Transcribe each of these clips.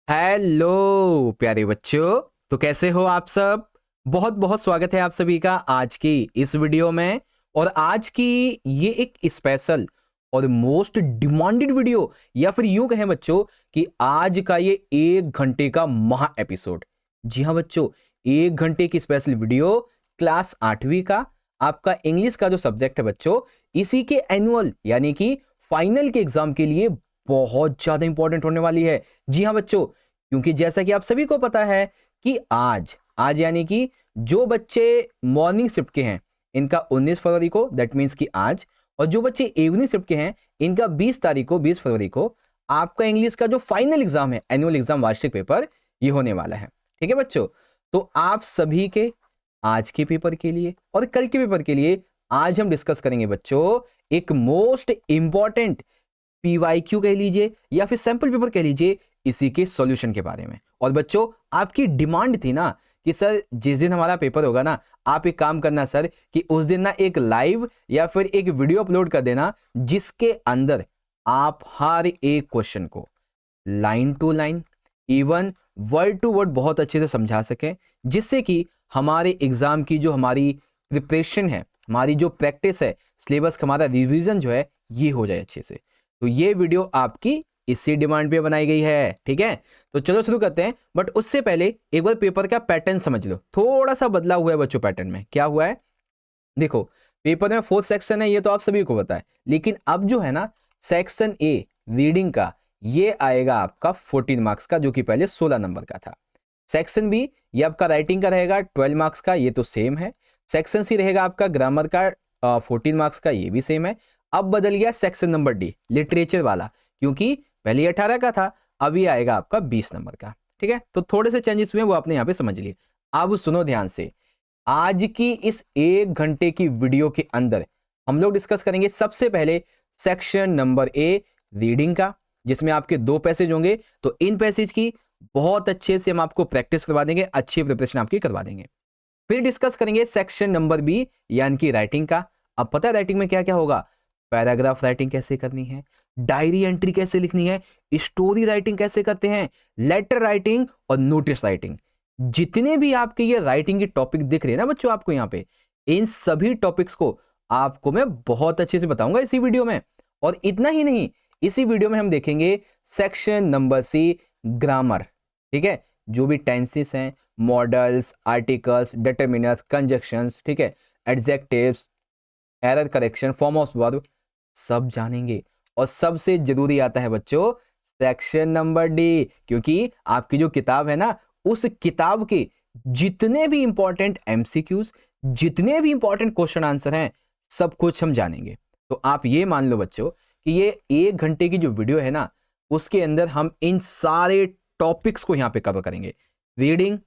Hello प्यारे बच्चों, तो कैसे हो आप सब। बहुत बहुत स्वागत है आप सभी का आज की इस वीडियो में। और आज की ये एक स्पेशल और मोस्ट डिमांडेड वीडियो, या फिर यूं कहें बच्चों कि आज का ये 1 घंटे का महा एपिसोड। जी हाँ बच्चों, 1 घंटे की स्पेशल वीडियो क्लास 8वीं का आपका इंग्लिश का जो सब्जेक्ट है बच्चों, इसी के एनुअल यानी कि फाइनल के एग्जाम के लिए बहुत ज्यादा इंपॉर्टेंट होने वाली है। जी हाँ बच्चों, क्योंकि जैसा कि आप सभी को पता है कि आज आज यानी कि जो बच्चे मॉर्निंग शिफ्ट के हैं इनका 19 फरवरी को, दैट मीन्स कि आज, और जो बच्चे इवनिंग शिफ्ट के हैं इनका 20 तारीख को, 20 फरवरी को आपका इंग्लिश का जो फाइनल एग्जाम है, एनुअल एग्जाम, वार्षिक पेपर, ये होने वाला है। ठीक है बच्चों, तो आप सभी के आज के पेपर के लिए और कल के पेपर के लिए आज हम डिस्कस करेंगे बच्चों एक मोस्ट इंपॉर्टेंट पीवाईक्यू कह लीजिए या फिर सैंपल पेपर कह लीजिए, इसी के सॉल्यूशन के बारे में। और बच्चों, आपकी डिमांड थी ना कि सर जिस दिन हमारा पेपर होगा ना, आप एक काम करना सर कि उस दिन ना एक लाइव या फिर एक वीडियो अपलोड कर देना जिसके अंदर आप हर एक क्वेश्चन को line to line, even word to word बहुत अच्छे से समझा सकें, जिससे कि हमारे एग्जाम की जो हमारी प्रिपरेशन है, हमारी जो प्रैक्टिस है, सिलेबस का हमारा रिवीजन जो है, ये हो जाए अच्छे से। तो ये वीडियो आपकी इसी डिमांड पे बनाई गई है। ठीक है, तो चलो शुरू करते हैं। बट उससे पहले एक बार पेपर का पैटर्न समझ लो, थोड़ा सा बदला हुआ है बच्चों। पैटर्न में क्या हुआ है देखो, पेपर में 4 सेक्शन है, ये तो आप सभी को पता है, लेकिन अब जो है ना सेक्शन ए रीडिंग का, ये आएगा आपका 14 मार्क्स का, जो कि पहले 16 नंबर का था। सेक्शन बी ये आपका राइटिंग का रहेगा 12 मार्क्स का, ये तो सेम है। सेक्शन सी रहेगा आपका ग्रामर का 14 मार्क्स का, ये भी सेम है। अब बदल गया सेक्शन नंबर डी, लिटरेचर वाला, क्योंकि पहले 18 का था, अभी आएगा आपका 20 नंबर का। ठीक है, तो थोड़े से चेंजेस हुए, वो आपने यहाँ पे समझ लिए। अब सुनो ध्यान से, आज की इस 1 घंटे की वीडियो के अंदर हम लोग डिस्कस करेंगे सबसे पहले सेक्शन नंबर ए रीडिंग का, जिसमें आपके 2 पैसेज होंगे। तो इन पैसेज की बहुत अच्छे से हम आपको प्रैक्टिस करवा देंगे, अच्छी प्रिपरेशन आपकी करवा देंगे। फिर डिस्कस करेंगे सेक्शन नंबर बी यानी कि राइटिंग का। अब पता है राइटिंग में क्या क्या होगा, पैराग्राफ राइटिंग कैसे करनी है, डायरी एंट्री कैसे लिखनी है, स्टोरी राइटिंग कैसे करते हैं, लेटर राइटिंग और नोटिस राइटिंग। जितने भी आपके ये राइटिंग के टॉपिक दिख रहे हैं ना बच्चों आपको यहाँ पे, इन सभी टॉपिक्स को आपको मैं बहुत अच्छे से बताऊंगा इसी वीडियो में। और इतना ही नहीं, इसी वीडियो में हम देखेंगे सेक्शन नंबर सी ग्रामर। ठीक है, जो भी टेंसेस हैं, मॉडल्स, आर्टिकल्स, डिटरमिनर्स, कंजक्शंस, ठीक है, adjectives, error correction, form of verb, सब जानेंगे। और सबसे जरूरी आता है बच्चों सेक्शन नंबर डी, क्योंकि आपकी जो किताब है ना, उस किताब के जितने भी इंपॉर्टेंट एमसीक्यूज, जितने भी इंपॉर्टेंट क्वेश्चन आंसर हैं, सब कुछ हम जानेंगे। तो आप ये मान लो बच्चों कि ये 1 घंटे की जो वीडियो है ना, उसके अंदर हम इन सारे टॉपिक्स को यहां पे कवर करेंगे। रीडिंग,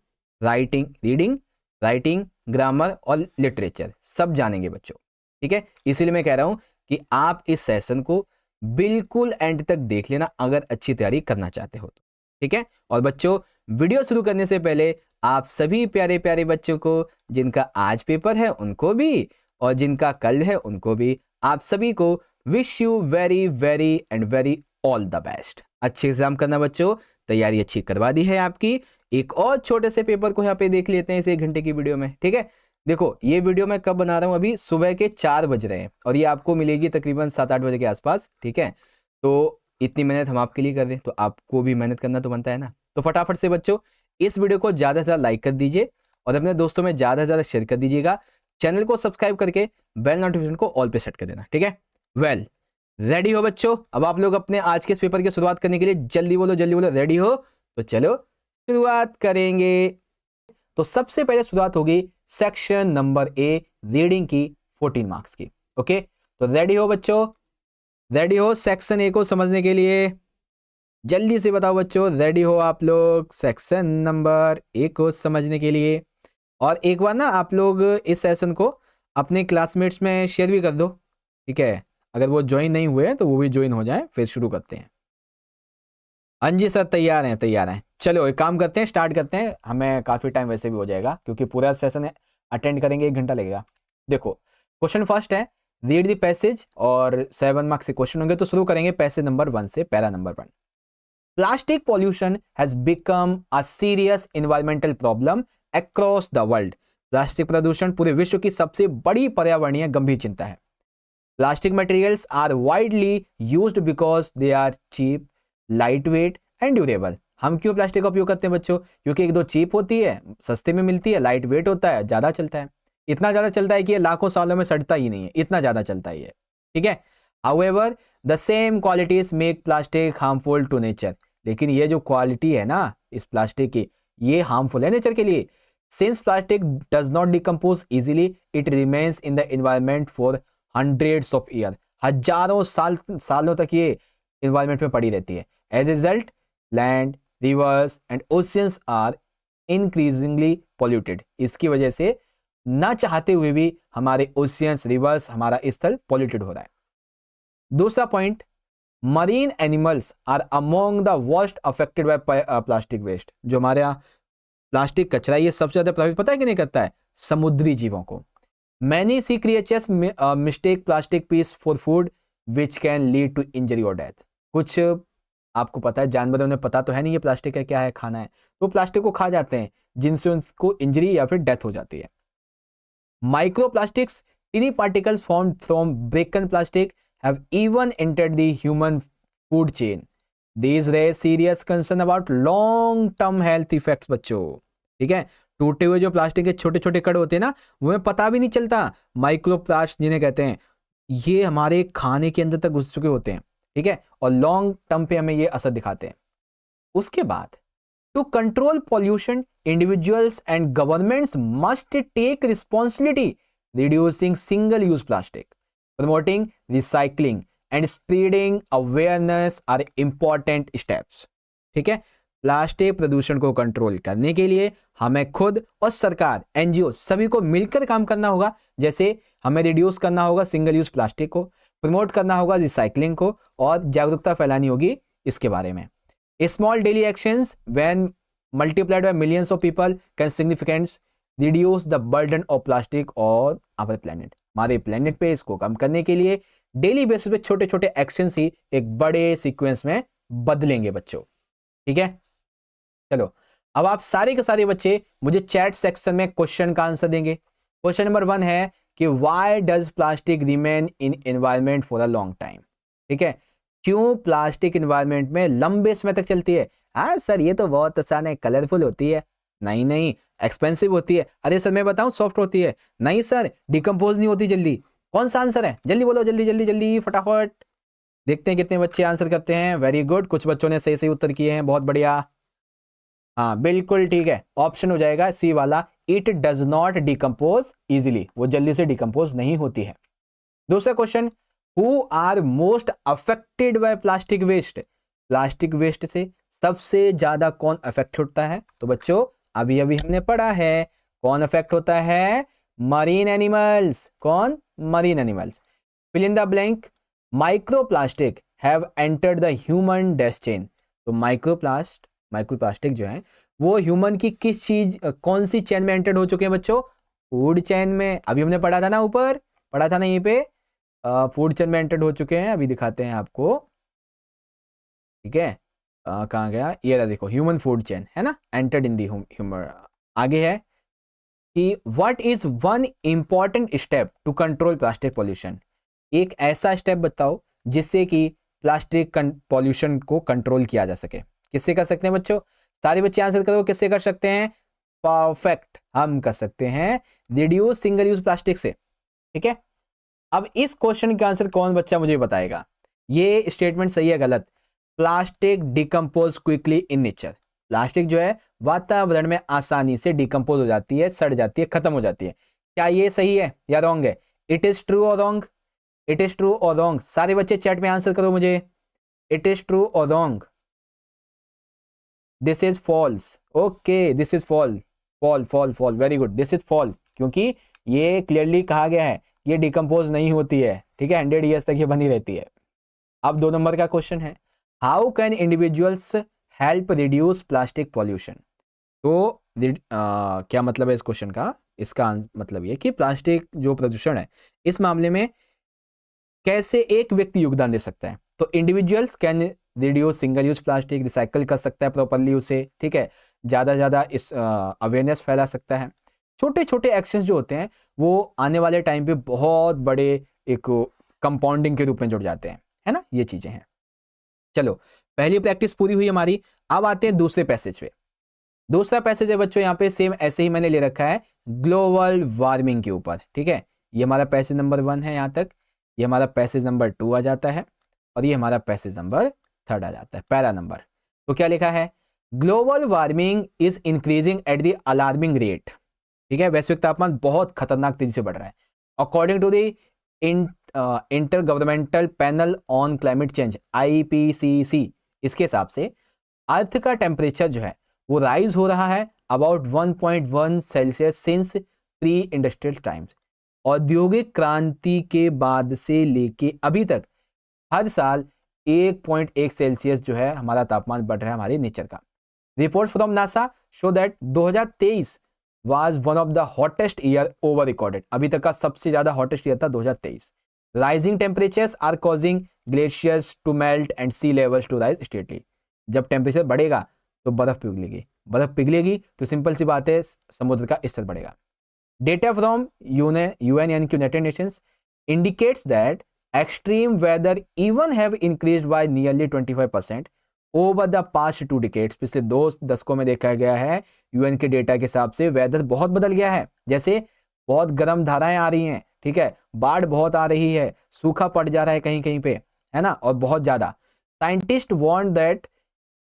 राइटिंग, ग्रामर और लिटरेचर, सब जानेंगे बच्चों। ठीक है, इसीलिए मैं कह रहा हूं कि आप इस सेशन को बिल्कुल एंड तक देख लेना अगर अच्छी तैयारी करना चाहते हो तो। ठीक है, और बच्चों वीडियो शुरू करने से पहले आप सभी प्यारे प्यारे बच्चों को, जिनका आज पेपर है उनको भी और जिनका कल है उनको भी, आप सभी को wish you very very and very all the best. अच्छे एग्जाम करना बच्चों, तैयारी अच्छी करवा दी है आपकी। एक और छोटे से पेपर को यहाँ पे देख लेते हैं इस 1 घंटे की वीडियो में। ठीक है, देखो ये वीडियो मैं कब बना रहा हूँ, अभी सुबह के 4 बज रहे हैं और ये आपको मिलेगी तकरीबन 7-8 बजे के आसपास। ठीक है, तो इतनी मेहनत हम आपके लिए कर रहे हैं, तो आपको भी मेहनत करना तो बनता है ना। तो फटाफट से बच्चों इस वीडियो को ज़्यादा से ज़्यादा लाइक कर दीजिए और अपने दोस्तों में ज़्यादा से ज़्यादा शेयर कर दीजिएगा। चैनल को सब्सक्राइब करके बेल नोटिफिकेशन को ऑल पे सेट कर देना। ठीक है, वेल रेडी हो बच्चों, अब आप लोग अपने आज के इस पेपर की शुरुआत करने के लिए जल्दी बोलो जल्दी बोलो, रेडी हो? तो चलो शुरुआत करेंगे। तो सबसे पहले शुरुआत होगी सेक्शन नंबर ए रीडिंग की 14 मार्क्स की। ओके, तो रेडी हो बच्चों, रेडी हो सेक्शन ए को समझने के लिए? जल्दी से बताओ बच्चों, रेडी हो आप लोग सेक्शन नंबर ए को समझने के लिए? और एक बार ना आप लोग इस सेशन को अपने क्लासमेट्स में शेयर भी कर दो। ठीक है, अगर वो ज्वाइन नहीं हुए तो वो भी ज्वाइन हो जाए, फिर शुरू करते हैं। हाँ जी सर, तैयार हैं तैयार हैं। चलो एक काम करते हैं, स्टार्ट करते हैं। हमें काफ़ी टाइम वैसे भी हो जाएगा क्योंकि पूरा सेशन अटेंड करेंगे, 1 घंटा लगेगा। देखो क्वेश्चन फर्स्ट है, रीड द पैसेज, और 7 मार्क्स से क्वेश्चन होंगे। तो शुरू करेंगे पैसेज नंबर 1 से, para number 1। Plastic pollution has become a serious environmental problem across the world. Plastic प्रदूषण पूरे विश्व की सबसे बड़ी पर्यावरणीय गंभीर चिंता है। Plastic materials are widely used because they are cheap, light weight and durable. हम क्यों प्लास्टिक का उपयोग करते हैं बच्चों? क्योंकि एक दो चीप होती है, सस्ते में मिलती है, लाइट वेट होता है, ज्यादा चलता है। इतना ज्यादा चलता है कि ये लाखों सालों में सड़ता ही नहीं है, इतना ज्यादा चलता ही है। ठीक है। However the same qualities make plastic harmful to nature. लेकिन ये जो क्वालिटी है ना इस प्लास्टिक की, ये हार्मफुल है नेचर के लिए। Since plastic does not decompose easily, it remains in the environment for hundreds of year. हजारों सालों तक ये एनवायरमेंट में पड़ी रहती है। As result land, rivers and oceans are increasingly polluted. इसकी वजह से ना चाहते हुए भी हमारे ओशियंस, रिवर्स, हमारा स्थल पॉल्यूटेड हो रहा है। दूसरा point, marine animals are among the worst affected by plastic waste. जो हमारा प्लास्टिक कचरा ये सबसे ज्यादा प्रभावित पता है कि नहीं करता है? समुद्री जीवों को। Many sea creatures mistake plastic piece for food which can lead to injury और डेथ। कुछ आपको पता है, जानवरों ने पता तो है नहीं ये प्लास्टिक है, क्या है, खाना है, तो प्लास्टिक को खा जाते हैं, जिनसे उनको इंजरी या फिर डेथ हो जाती है। Microplastics, tiny particles formed from broken plastic have even entered the human food chain. These raise serious concern about long term health effects बच्चों। ठीक है। टूटे हुए जो प्लास्टिक के छोटे छोटे कण होते हैं ना, वो हमें पता भी नहीं चलता, माइक्रोप्लास्ट जिन्हें कहते हैं, ये हमारे खाने के अंदर तक घुस चुके होते हैं। ठीक है। और लॉन्ग टर्म पे हमें ये असर दिखाते हैं। उसके बाद to control pollution individuals and governments must take responsibility reducing single use plastic, promoting recycling and spreading awareness are important steps। ठीक है। प्लास्टिक प्रदूषण को कंट्रोल करने के लिए हमें खुद और सरकार, एनजीओ सभी को मिलकर काम करना होगा। जैसे हमें रिड्यूस करना होगा सिंगल यूज प्लास्टिक को, प्रमोट करना होगा रिसाइकलिंग को, और जागरूकता फैलानी होगी इसके बारे में। Small daily actions when multiplied by millions of people can significant reduce the burden of plastic on our planet. हमारे प्लेनेट पे इसको कम करने के लिए डेली बेसिस पे छोटे छोटे एक्शंस ही एक बड़े सीक्वेंस में बदलेंगे बच्चों। ठीक है। चलो, अब आप सारे के सारे बच्चे मुझे चैट सेक्शन में क्वेश्चन का आंसर देंगे। क्वेश्चन नंबर 1 है कि why does plastic remain in environment for a long time. ठीक है। क्यों प्लास्टिक एनवायरमेंट में लंबे समय तक चलती है? हाँ सर ये तो बहुत आसान है, कलरफुल होती है। नहीं नहीं, एक्सपेंसिव होती है। अरे सर मैं बताऊं, सॉफ्ट होती है। नहीं सर, डिकम्पोज नहीं होती जल्दी। कौन सा आंसर है? जल्दी बोलो, जल्दी जल्दी जल्दी फटाफट। देखते हैं कितने बच्चे आंसर करते हैं। वेरी गुड, कुछ बच्चों ने सही सही उत्तर किए हैं, बहुत बढ़िया। हाँ बिल्कुल ठीक है, ऑप्शन हो जाएगा सी वाला, it does not decompose easily. वो जल्दी से डिकम्पोज नहीं होती है। दूसरा question, who are most affected by plastic waste. Plastic waste से सबसे ज्यादा कौन अफेक्ट होता है? तो बच्चों अभी अभी हमने पढ़ा है, कौन अफेक्ट होता है? Marine animals. कौन? Marine animals. Fill in the blank, microplastic have entered the human dash chain. तो माइक्रोप्लास्टिक जो है वो ह्यूमन की किस चीज, कौन सी चेन में एंटर्ड हो चुके हैं बच्चों? फूड चेन में। अभी हमने पढ़ा था ना, ऊपर पढ़ा था ना यहीं पे, फूड चेन में एंटर्ड हो चुके हैं। अभी दिखाते हैं आपको। ठीक है। कहाँ गया? ये रहा, देखो, ह्यूमन फूड चेन है ना, एंटर्ड इन दी ह्यूमन। आगे है कि what is one important step to control plastic pollution. एक ऐसा स्टेप बताओ जिससे कि प्लास्टिक पॉल्यूशन को कंट्रोल किया जा सके। किससे कर सकते हैं बच्चों? सारे बच्चे आंसर करो, किससे कर सकते हैं? परफेक्ट, हम कर सकते हैं रिड्यूस सिंगल यूज प्लास्टिक से। ठीक है। अब इस क्वेश्चन का आंसर कौन बच्चा मुझे बताएगा? ये स्टेटमेंट सही है गलत? Plastic decompose quickly in nature. Plastic जो है वातावरण में आसानी से डिकम्पोज हो जाती है, सड़ जाती है, खत्म हो जाती है। क्या ये सही है या रॉन्ग है? इट इज ट्रू और रॉन्ग? इट इज ट्रू और रॉन्ग? सारे बच्चे चैट में आंसर करो मुझे, इट इज ट्रू और wrong? This is false. Okay, this is false. Very good, this is false, क्योंकि ये क्लियरली कहा गया है ये डिकम्पोज नहीं होती है। ठीक है, 100 ईयर्स तक ये बनी रहती है। अब 2 नंबर का क्वेश्चन है, how can individuals help reduce plastic pollution. तो क्या मतलब है इस क्वेश्चन का? इसका मतलब ये कि प्लास्टिक जो प्रदूषण है इस मामले में कैसे एक व्यक्ति योगदान दे सकता है। तो individuals can reduce single use plastic, recycle कर सकता है प्रॉपरली उसे, ठीक है, ज़्यादा से ज़्यादा इस अवेयरनेस फैला सकता है। छोटे छोटे एक्शंस जो होते हैं वो आने वाले टाइम पे बहुत बड़े एक कंपाउंडिंग के रूप में जुड़ जाते हैं, है ना, ये चीज़ें हैं। चलो, पहली प्रैक्टिस पूरी हुई हमारी। अब आते हैं दूसरे पैसेज पे। दूसरा पैसेज है बच्चों यहाँ पे सेम ऐसे ही मैंने ले रखा है ग्लोबल वार्मिंग के ऊपर, ठीक है। ये हमारा पैसेज नंबर 1 है यहाँ तक, ये हमारा पैसेज नंबर 2 आ जाता है और ये हमारा पैसेज नंबर 3 आ जाता है, पैरा नंबर। तो क्या लिखा है, global warming is increasing at the alarming rate, ठीक है, वैश्विक तापमान बहुत खतरनाक तेजी से बढ़ रहा है। According to the intergovernmental panel on climate change IPCC, इसके हिसाब से अर्थ का टेम्परेचर जो है वो राइज हो रहा है about 1.1 Celsius since pre industrial times. औद्योगिक क्रांति के बाद से लेके अभी तक हर साल 1.1 सेल्सियस जो है हमारा तापमान बढ़ रहा है हमारे नेचर का। Report from NASA show that 2023 was one of the hottest year over recorded, अभी तक का सबसे ज्यादा हॉटेस्ट ईयर था 2023। Rising temperatures are causing glaciers to melt and sea levels to rise steadily. जब टेम्परेचर बढ़ेगा तो बर्फ पिघलेगी, बर्फ पिघलेगी तो सिंपल सी बात है समुद्र का स्तर बढ़ेगा। डेटा फ्रॉम UN यानी United Nations indicates that extreme weather even have increased by nearly 25% over the past 2 decades. पिछले 2 दशकों में देखा गया है UN के डेटा के हिसाब से वेदर बहुत बदल गया है। जैसे बहुत गर्म धाराएं आ रही हैं, ठीक है, बाढ़ बहुत आ रही है, सूखा पड़ जा रहा है कहीं कहीं पे, है ना, और बहुत ज्यादा। Scientist want that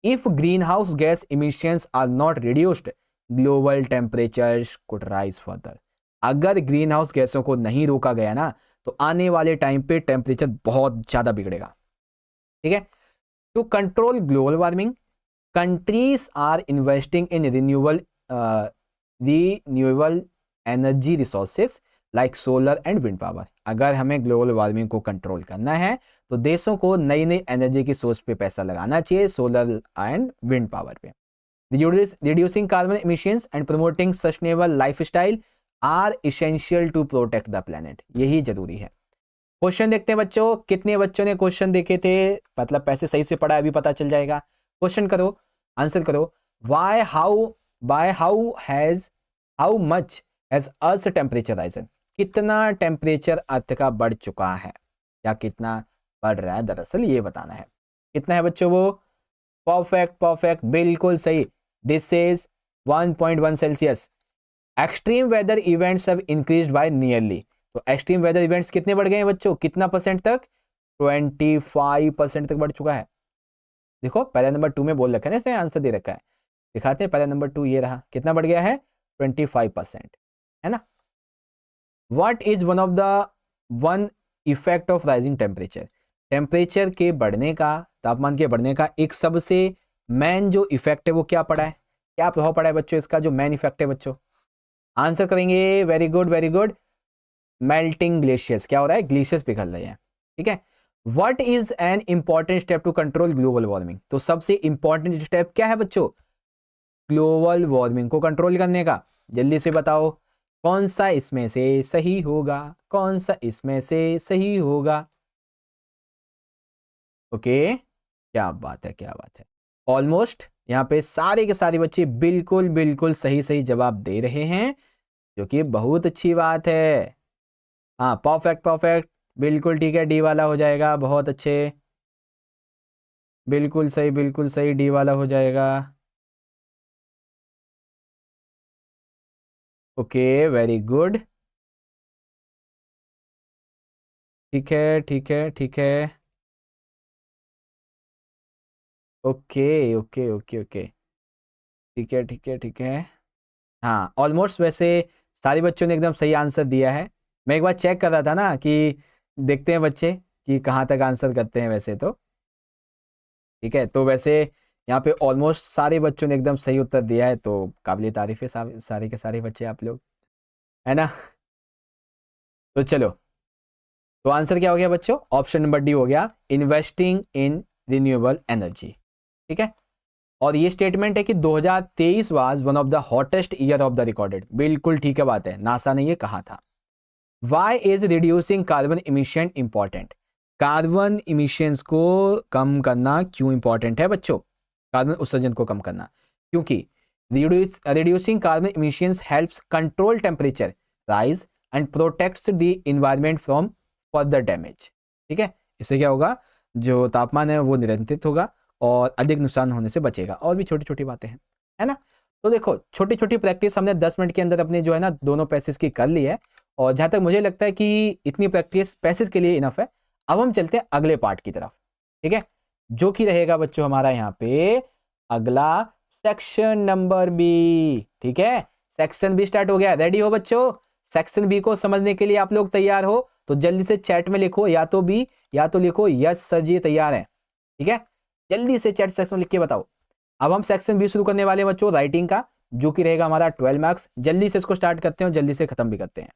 if greenhouse gas emissions are not reduced, global temperatures could rise further। अगर ग्रीन हाउस गैसों को नहीं रोका गया ना तो आने वाले टाइम पे टेम्परेचर बहुत ज्यादा बिगड़ेगा, ठीक है। To control global warming countries are investing in renewable energy resources like solar and wind power. अगर हमें ग्लोबल वार्मिंग को कंट्रोल करना है तो देशों को नई नई एनर्जी की सोर्स पे पैसा लगाना चाहिए, सोलर एंड विंड पावर पे। Reducing carbon emissions and promoting sustainable lifestyle are essential to protect the planet, यही जरूरी है। क्वेश्चन देखते हैं बच्चों, कितने बच्चों ने क्वेश्चन देखे थे, मतलब पैसे सही से पढ़ा, अभी पता चल जाएगा। क्वेश्चन करो, आंसर करो। Why how much has earth temperature Ryzen, कितना टेम्परेचर अर्थ का बढ़ चुका है या कितना बढ़ रहा है, दरअसल ये बताना है। कितना है बच्चों वो, परफेक्ट, बिल्कुल सही। This is 1.1 Celsius. Extreme weather events have increased by nearly, तो एक्सट्रीम वेदर इवेंट्स कितने बढ़ गए हैं बच्चों, कितना परसेंट तक, 25% तक बढ़ चुका है। देखो पैरा नंबर 2 में बोल रखा है ना, इसने आंसर दे रखा है, दिखाते हैं। पैरा नंबर 2 ये रहा, कितना बढ़ गया है, 25%, है ना। What is one effect of rising temperature, temperature के बढ़ने का, तापमान के बढ़ने का एक सबसे मेन जो इफेक्ट है वो क्या पड़ा है, क्या प्रभाव पड़ा है बच्चों इसका, जो मेन इफेक्ट है बच्चों, आंसर करेंगे। Very good. मेल्टिंग ग्लेशियर्स, क्या हो रहा है, ग्लेशियर्स पिघल रहे हैं, ठीक है। What is an important step to control global warming, तो सबसे इंपॉर्टेंट स्टेप क्या है बच्चों, ग्लोबल वार्मिंग को कंट्रोल करने का। जल्दी से बताओ कौन सा इसमें से सही होगा, कौन सा इसमें से सही होगा। ओके, क्या बात है। ऑलमोस्ट यहाँ पे सारे के सारे बच्चे बिल्कुल सही जवाब दे रहे हैं, जो कि बहुत अच्छी बात है। हाँ, परफेक्ट, बिल्कुल ठीक है, डी वाला हो जाएगा, बहुत अच्छे, बिल्कुल सही, डी वाला हो जाएगा। ओके, वेरी गुड, ठीक है। ओके, ठीक है। हाँ, ऑलमोस्ट वैसे सारे बच्चों ने एकदम सही आंसर दिया है। मैं एक बार चेक कर रहा था ना कि देखते हैं बच्चे कि कहाँ तक आंसर करते हैं, वैसे तो ठीक है। तो वैसे यहाँ पे ऑलमोस्ट सारे बच्चों ने एकदम सही उत्तर दिया है, तो काबिल तारीफ है सारे के सारे बच्चे आप लोग, है ना। तो चलो, तो आंसर क्या हो गया बच्चों, ऑप्शन नंबर डी हो गया, इन्वेस्टिंग इन रिन्यूएबल एनर्जी, ठीक है। और ये स्टेटमेंट है कि 2023 was one of the hottest year of the recorded, बिल्कुल ठीक है बात है, नासा ने ये कहा था। Why is reducing carbon emission important, carbon emissions को कम करना क्यों इंपॉर्टेंट है बच्चों? कार्बन उत्सर्जन को कम करना क्योंकि reducing carbon emissions helps control temperature rise and protects the environment from further damage. ठीक है, इससे क्या होगा, जो तापमान है वो नियंत्रित होगा और अधिक नुकसान होने से बचेगा। और भी छोटी छोटी बातें हैं, है ना। तो देखो, छोटी छोटी प्रैक्टिस हमने 10 मिनट के अंदर अपने जो है ना दोनों पैसेज की कर ली है, और जहां तक मुझे लगता है कि इतनी प्रैक्टिस पैसेज के लिए इनफ है। अब हम चलते हैं अगले पार्ट की तरफ, ठीक है, जो कि रहेगा बच्चों हमारा यहाँ पे अगला सेक्शन नंबर बी। ठीक है, सेक्शन बी स्टार्ट हो गया। रेडी हो बच्चों? सेक्शन बी को समझने के लिए आप लोग तैयार हो तो जल्दी से चैट में लिखो या तो बी या तो लिखो यस सर जी तैयार है। ठीक है, जल्दी से चैट सेक्शन में लिख के बताओ। अब हम सेक्शन बी शुरू करने वाले हैं बच्चों, राइटिंग का, जो कि रहेगा हमारा 12 मार्क्स। जल्दी से इसको स्टार्ट करते हैं और जल्दी से खत्म भी करते हैं।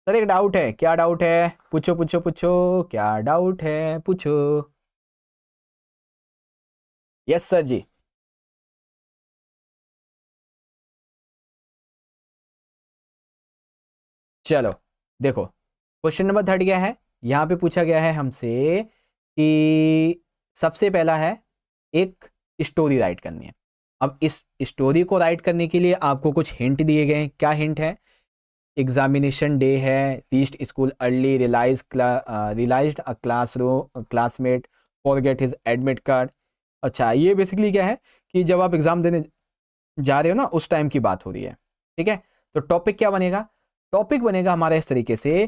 सर एक डाउट है, क्या डाउट है? पूछो पूछो पूछो, क्या डाउट है पूछो। यस सर जी। चलो देखो, क्वेश्चन नंबर 30 गया है। यहाँ पे पूछा गया है हमसे कि सबसे पहला है एक स्टोरी राइट करनी है। अब इस स्टोरी को राइट करने के लिए आपको कुछ हिंट दिए गए हैं। क्या हिंट है? एग्जामिनेशन डे है, reached school early, realized a classmate forget his admit card. अच्छा, ये बेसिकली क्या है कि जब आप एग्जाम देने जा रहे हो ना उस टाइम की बात हो रही है। ठीक है, तो टॉपिक क्या बनेगा? टॉपिक बनेगा हमारा इस तरीके से,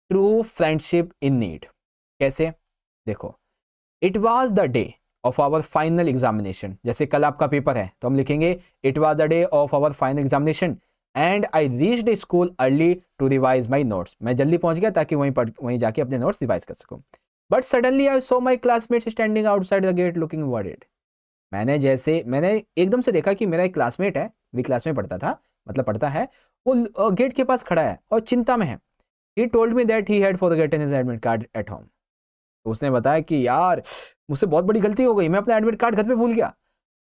ट्रू फ्रेंडशिप इन नीड। कैसे? देखो, it was the day of our final examination. जैसे कल आपका पेपर है तो हम लिखेंगे it was the day of our final examination and I reached school early to revise my notes. मैं जल्दी पहुंच गया ताकि वहीं जाके अपने नोट्स रिवाइज कर सकूं। But suddenly I saw my classmate standing outside the gate looking worried. मैंने एकदम से देखा कि मेरा एक क्लासमेट है, मेरी क्लास में पढ़ता था, मतलब पढ़ता है, वो गेट के पास खड़ा है और चिंता में है। He told me that he had forgotten his admit card at home. तो उसने बताया कि यार मुझसे बहुत बड़ी गलती हो गई, मैं अपना एडमिट कार्ड घर पे भूल गया।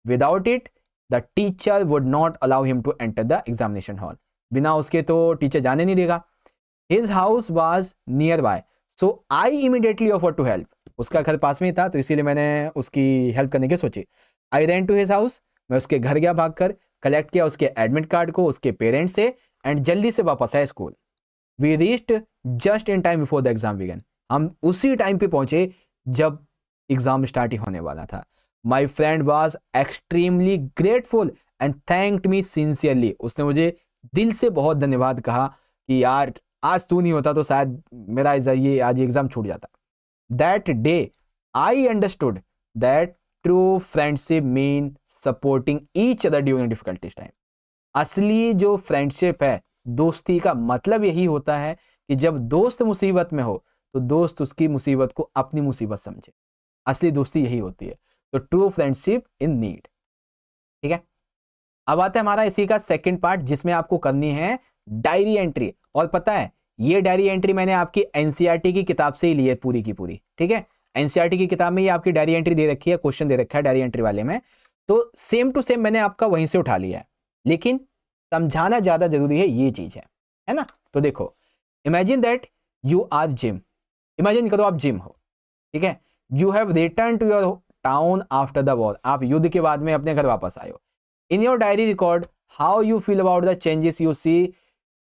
Without it the teacher would not allow him to enter the examination hall. बिना उसके तो टीचर जाने नहीं देगा। His house was nearby so I immediately offer to help. उसका घर पास में ही था तो इसीलिए मैंने उसकी हेल्प करने की सोची। आई रैन टू हिज हाउस, मैं उसके घर गया भागकर, कलेक्ट किया उसके एडमिट कार्ड को उसके पेरेंट्स से एंड जल्दी से वापस आए school. We reached just in time before the exam began. हम उसी टाइम पे पहुंचे जब एग्जाम स्टार्ट ही होने वाला था। My friend was extremely grateful and thanked me sincerely. उसने मुझे दिल से बहुत धन्यवाद कहा कि यार आज तू नहीं होता तो शायद मेरा ये आज एग्जाम छूट जाता। That day I understood that true friendship mean supporting each other during difficulties time. असली जो फ्रेंडशिप है, दोस्ती का मतलब यही होता है कि जब दोस्त मुसीबत में हो तो दोस्त उसकी मुसीबत को अपनी मुसीबत समझे। असली दोस्ती यही होती है। तो ट्रू फ्रेंडशिप इन नीड। ठीक है, अब आता है हमारा इसी का सेकंड पार्ट जिसमें आपको करनी है डायरी एंट्री। और पता है ये डायरी एंट्री मैंने आपकी एनसीईआरटी की किताब से ही ली है पूरी की पूरी। ठीक है, एनसीईआरटी की किताब में ये आपकी डायरी एंट्री दे रखी है, क्वेश्चन दे रखा है डायरी एंट्री वाले में, तो सेम टू सेम मैंने आपका वहीं से उठा लिया है, लेकिन समझाना ज्यादा जरूरी है, ये चीज है ना। तो देखो, imagine that you are Jim. Imagine करो आप जिम हो, ठीक है, you have return to your town after the war. आप युद्ध के बाद में अपने घर वापस आए हो। In your diary record how you feel about the changes you see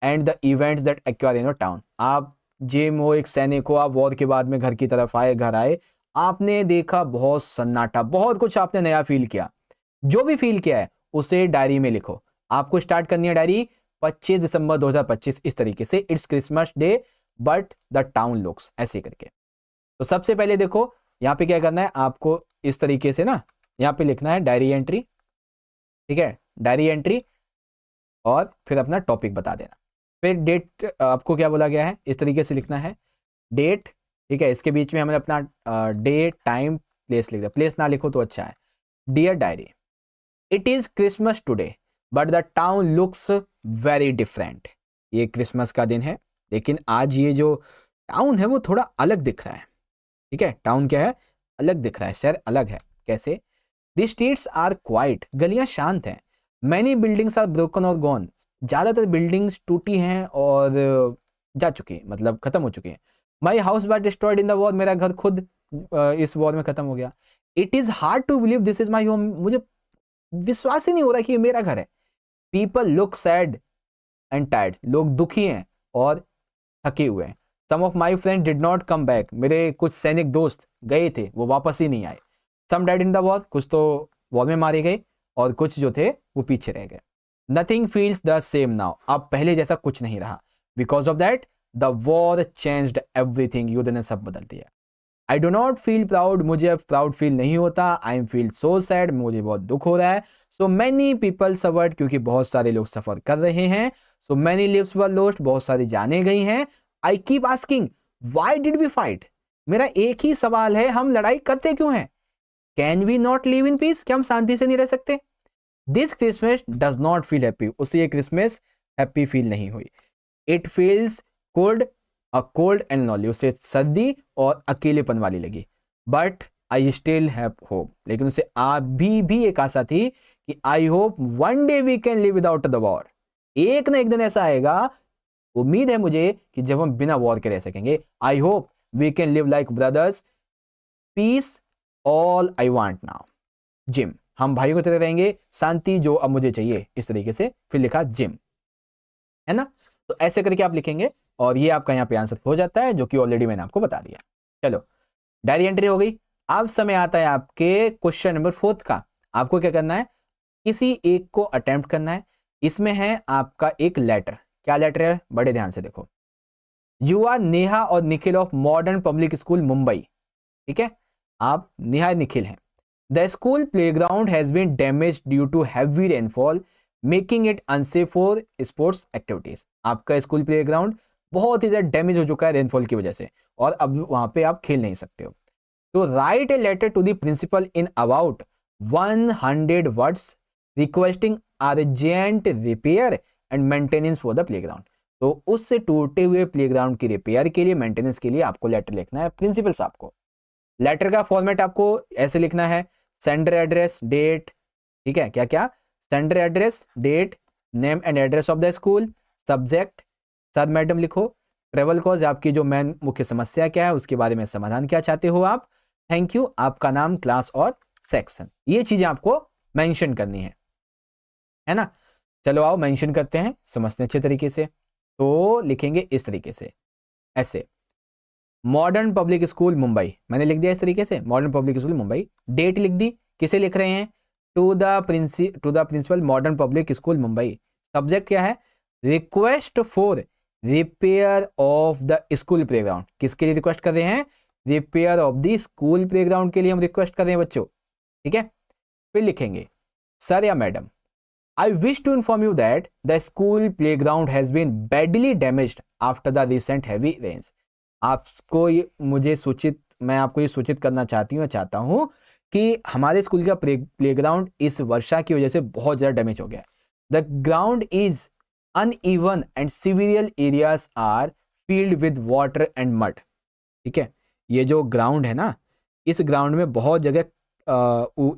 and the events that occur in your town. आप जिम हो, एक सैनिक हो, आप वॉर के बाद में घर की तरफ आए, घर आए, आपने देखा बहुत सन्नाटा, बहुत कुछ आपने नया फील किया। जो भी फील किया है उसे डायरी में लिखो। आपको स्टार्ट करनी है डायरी 25 दिसंबर 2025 इस तरीके से, it's Christmas day but the town looks, ऐसे करके। तो सबसे पहले देखो यहाँ पे क्या करना है आपको, इस तरीके से ना यहाँ पे लिखना है डायरी एंट्री। ठीक है, डायरी एंट्री, और फिर अपना टॉपिक बता देना। फिर डेट आपको क्या बोला गया है, इस तरीके से लिखना है डेट। ठीक है, इसके बीच में हमने अपना डे टाइम प्लेस लिख दिया, प्लेस ना लिखो तो अच्छा है। Dear diary, it is Christmas today but the town looks very different. ये क्रिसमस का दिन है लेकिन आज ये जो टाउन है वो थोड़ा अलग दिख रहा है। ठीक है, टाउन क्या है, अलग दिख रहा है, शहर अलग है। कैसे? द स्ट्रीट्स आर क्वाइट, गलियां शांत हैं। मैनी बिल्डिंग्स आर ब्रोकन और गॉन, ज्यादातर बिल्डिंग्स टूटी हैं और जा चुकी हैं, मतलब खत्म हो चुकी हैं। My house was destroyed in the war, मेरा घर खुद इस वॉर में खत्म हो गया। It is hard to believe this is my home, मुझे विश्वास ही नहीं हो रहा कि ये मेरा घर है। People look sad and tired, लोग दुखी हैं और थके हुए हैं। Some of my friend did not come back, मेरे कुछ सैनिक दोस्त गए थे, वो वापस ही नहीं आए। सम डाइड इन द वॉर, कुछ तो वॉर में मारे गए और कुछ जो थे वो पीछे रह गए। Nothing feels the same now, अब पहले जैसा कुछ नहीं रहा। Because of that the war changed everything, युद्ध ने सब बदल दिया। I do not feel proud, मुझे अब प्राउड फील नहीं होता। I am feel so sad, मुझे बहुत दुख हो रहा है। सो मैनी पीपल सफर्ड, क्योंकि बहुत सारे लोग सफर कर रहे हैं। So many lives were lost, बहुत सारी जाने गई हैं। I keep asking why did we fight, मेरा एक ही सवाल है, हम लड़ाई करते क्यों हैं। Can we not live in peace, क्या हम शांति से नहीं रह सकते। This Christmas does not feel happy, उससे ये क्रिसमस हैप्पी फील नहीं हुई। It feels cold, a cold and lonely, उससे सर्दी और अकेलेपन वाली लगी। But I still have hope, लेकिन उसे अभी भी एक आशा थी कि I hope one day we can live without the war, एक ना एक दिन ऐसा आएगा, उम्मीद है मुझे कि जब हम बिना वॉर के रह सकेंगे। I hope we can live like brothers, peace all I want now, Jim, हम भाइयों की तरह रहेंगे, शांति जो अब मुझे चाहिए, इस तरीके से फिर लिखा जिम, है ना। तो ऐसे करके आप लिखेंगे और ये आपका यहाँ पे आंसर हो जाता है, जो कि ऑलरेडी मैंने आपको बता दिया। चलो डायरी एंट्री हो गई। अब समय आता है आपके क्वेश्चन नंबर 4 का। आपको क्या करना है, किसी एक को अटेम्प्ट करना है। इसमें है आपका एक लेटर, क्या लेटर है, बड़े ध्यान से देखो। यू आर नेहा और Nikhil of modern public school Mumbai, ठीक है, आप नेहा निखिल हैं। The school playground has been damage due to heavy rainfall making it unsafe for sports activities. आपका स्कूल प्लेग्राउंड बहुत ही ज्यादा डैमेज हो चुका है रेनफॉल की वजह से, और अब वहां पे आप खेल नहीं सकते हो। तो write a letter to the principal in about 100 words requesting urgent repair and maintenance for the playground. तो उससे टूटे हुए प्लेग्राउंड की रिपेयर के लिए, मेंटेनेंस के लिए आपको लेटर लिखना है प्रिंसिपल साहब को। लेटर का फॉर्मेट आपको ऐसे लिखना है, सेंडर एड्रेस, डेट, ठीक है, क्या क्या, sender address, date, name and address of the school, subject, sir madam लिखो, ट्रेवल कॉज, आपकी जो मेन मुख्य समस्या क्या है, उसके बारे में समाधान क्या चाहते हो आप, थैंक यू, आपका नाम, क्लास और सेक्शन, ये चीजें आपको मेंशन करनी है ना। चलो आओ मेंशन करते हैं, समझते हैं अच्छे तरीके से। तो लिखेंगे इस तरीके से, ऐसे, मॉडर्न पब्लिक स्कूल मुंबई, मैंने लिख दिया इस तरीके से, modern public school Mumbai. Date लिख दी, किसे लिख रहे हैं, to the principal modern public school Mumbai. Subject क्या है, request for repair of the school playground, किसके लिए रिक्वेस्ट कर रहे हैं, repair of the school playground के लिए हम रिक्वेस्ट कर रहे हैं बच्चों, ठीक है। फिर लिखेंगे, सर या madam, I wish to inform you that the school playground has been badly damaged after the recent heavy rains. आपको मैं आपको ये सूचित करना चाहता हूँ कि हमारे स्कूल का प्लेग्राउंड इस वर्षा की वजह से बहुत ज़्यादा डैमेज हो गया है। The ground is uneven and several areas are filled with water and mud, ठीक है। ये जो ग्राउंड है ना, इस ग्राउंड में बहुत जगह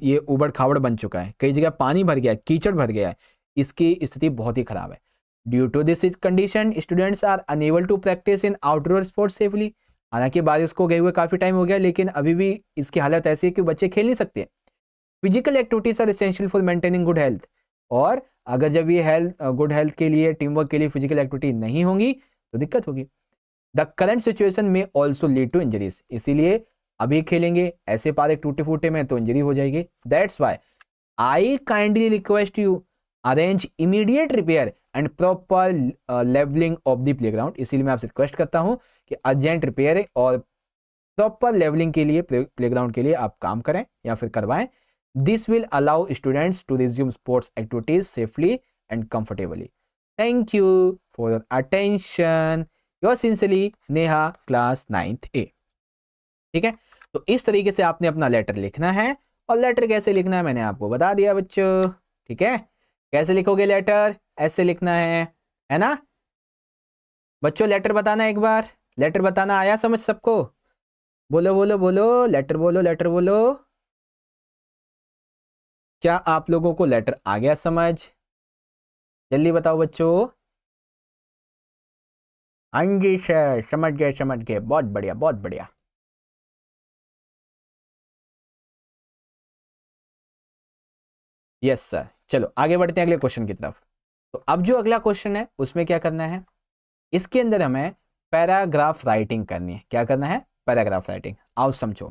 ये उबड़ खाबड़ बन चुका है, कई जगह पानी भर गया है, कीचड़ भर गया है, इसकी स्थिति बहुत ही खराब है। Due to this condition students are unable to practice in outdoor sports safely. हालांकि बारिश को गए हुए काफ़ी टाइम हो गया, लेकिन अभी भी इसकी हालत ऐसी है कि बच्चे खेल नहीं सकते। Physical activities are essential for maintaining good health, और अगर जब ये गुड हेल्थ के लिए, टीम वर्क के लिए फिजिकल एक्टिविटी नहीं होंगी तो दिक्कत होगी। द करंट सिचुएशन में ऑल्सो लीड टू इंजरीज, इसीलिए अभी खेलेंगे ऐसे पारे टूटे फूटे में तो इंजरी हो जाएगी। That's why I kindly request you arrange immediate repair and proper leveling of the playground, इसीलिए मैं आपसे रिक्वेस्ट करता हूं कि अर्जेंट रिपेयर और प्रॉपर लेवलिंग के लिए, प्लेग्राउंड के लिए आप काम करें या फिर करवाएं। This will allow students to resume sports activities safely and comfortably. Thank you for your attention, your sincerely Neha, class 9th A, ठीक है। तो इस तरीके से आपने अपना लेटर लिखना है, और लेटर कैसे लिखना है मैंने आपको बता दिया बच्चों, ठीक है। कैसे लिखोगे लेटर, ऐसे लिखना है ना बच्चों। लेटर बताना एक बार, लेटर बताना आया समझ सबको, बोलो बोलो बोलो, लेटर बोलो, लेटर बोलो। क्या आप लोगों को लेटर आ गया समझ, जल्दी बताओ बच्चों। हाँ जी सर, समझ गए, बहुत बढ़िया बहुत बढ़िया। यस सर, चलो आगे बढ़ते हैं अगले क्वेश्चन की तरफ। तो अब जो अगला क्वेश्चन है उसमें क्या करना है, इसके अंदर हमें पैराग्राफ राइटिंग करनी है। क्या करना है? Paragraph writing. आओ समझो।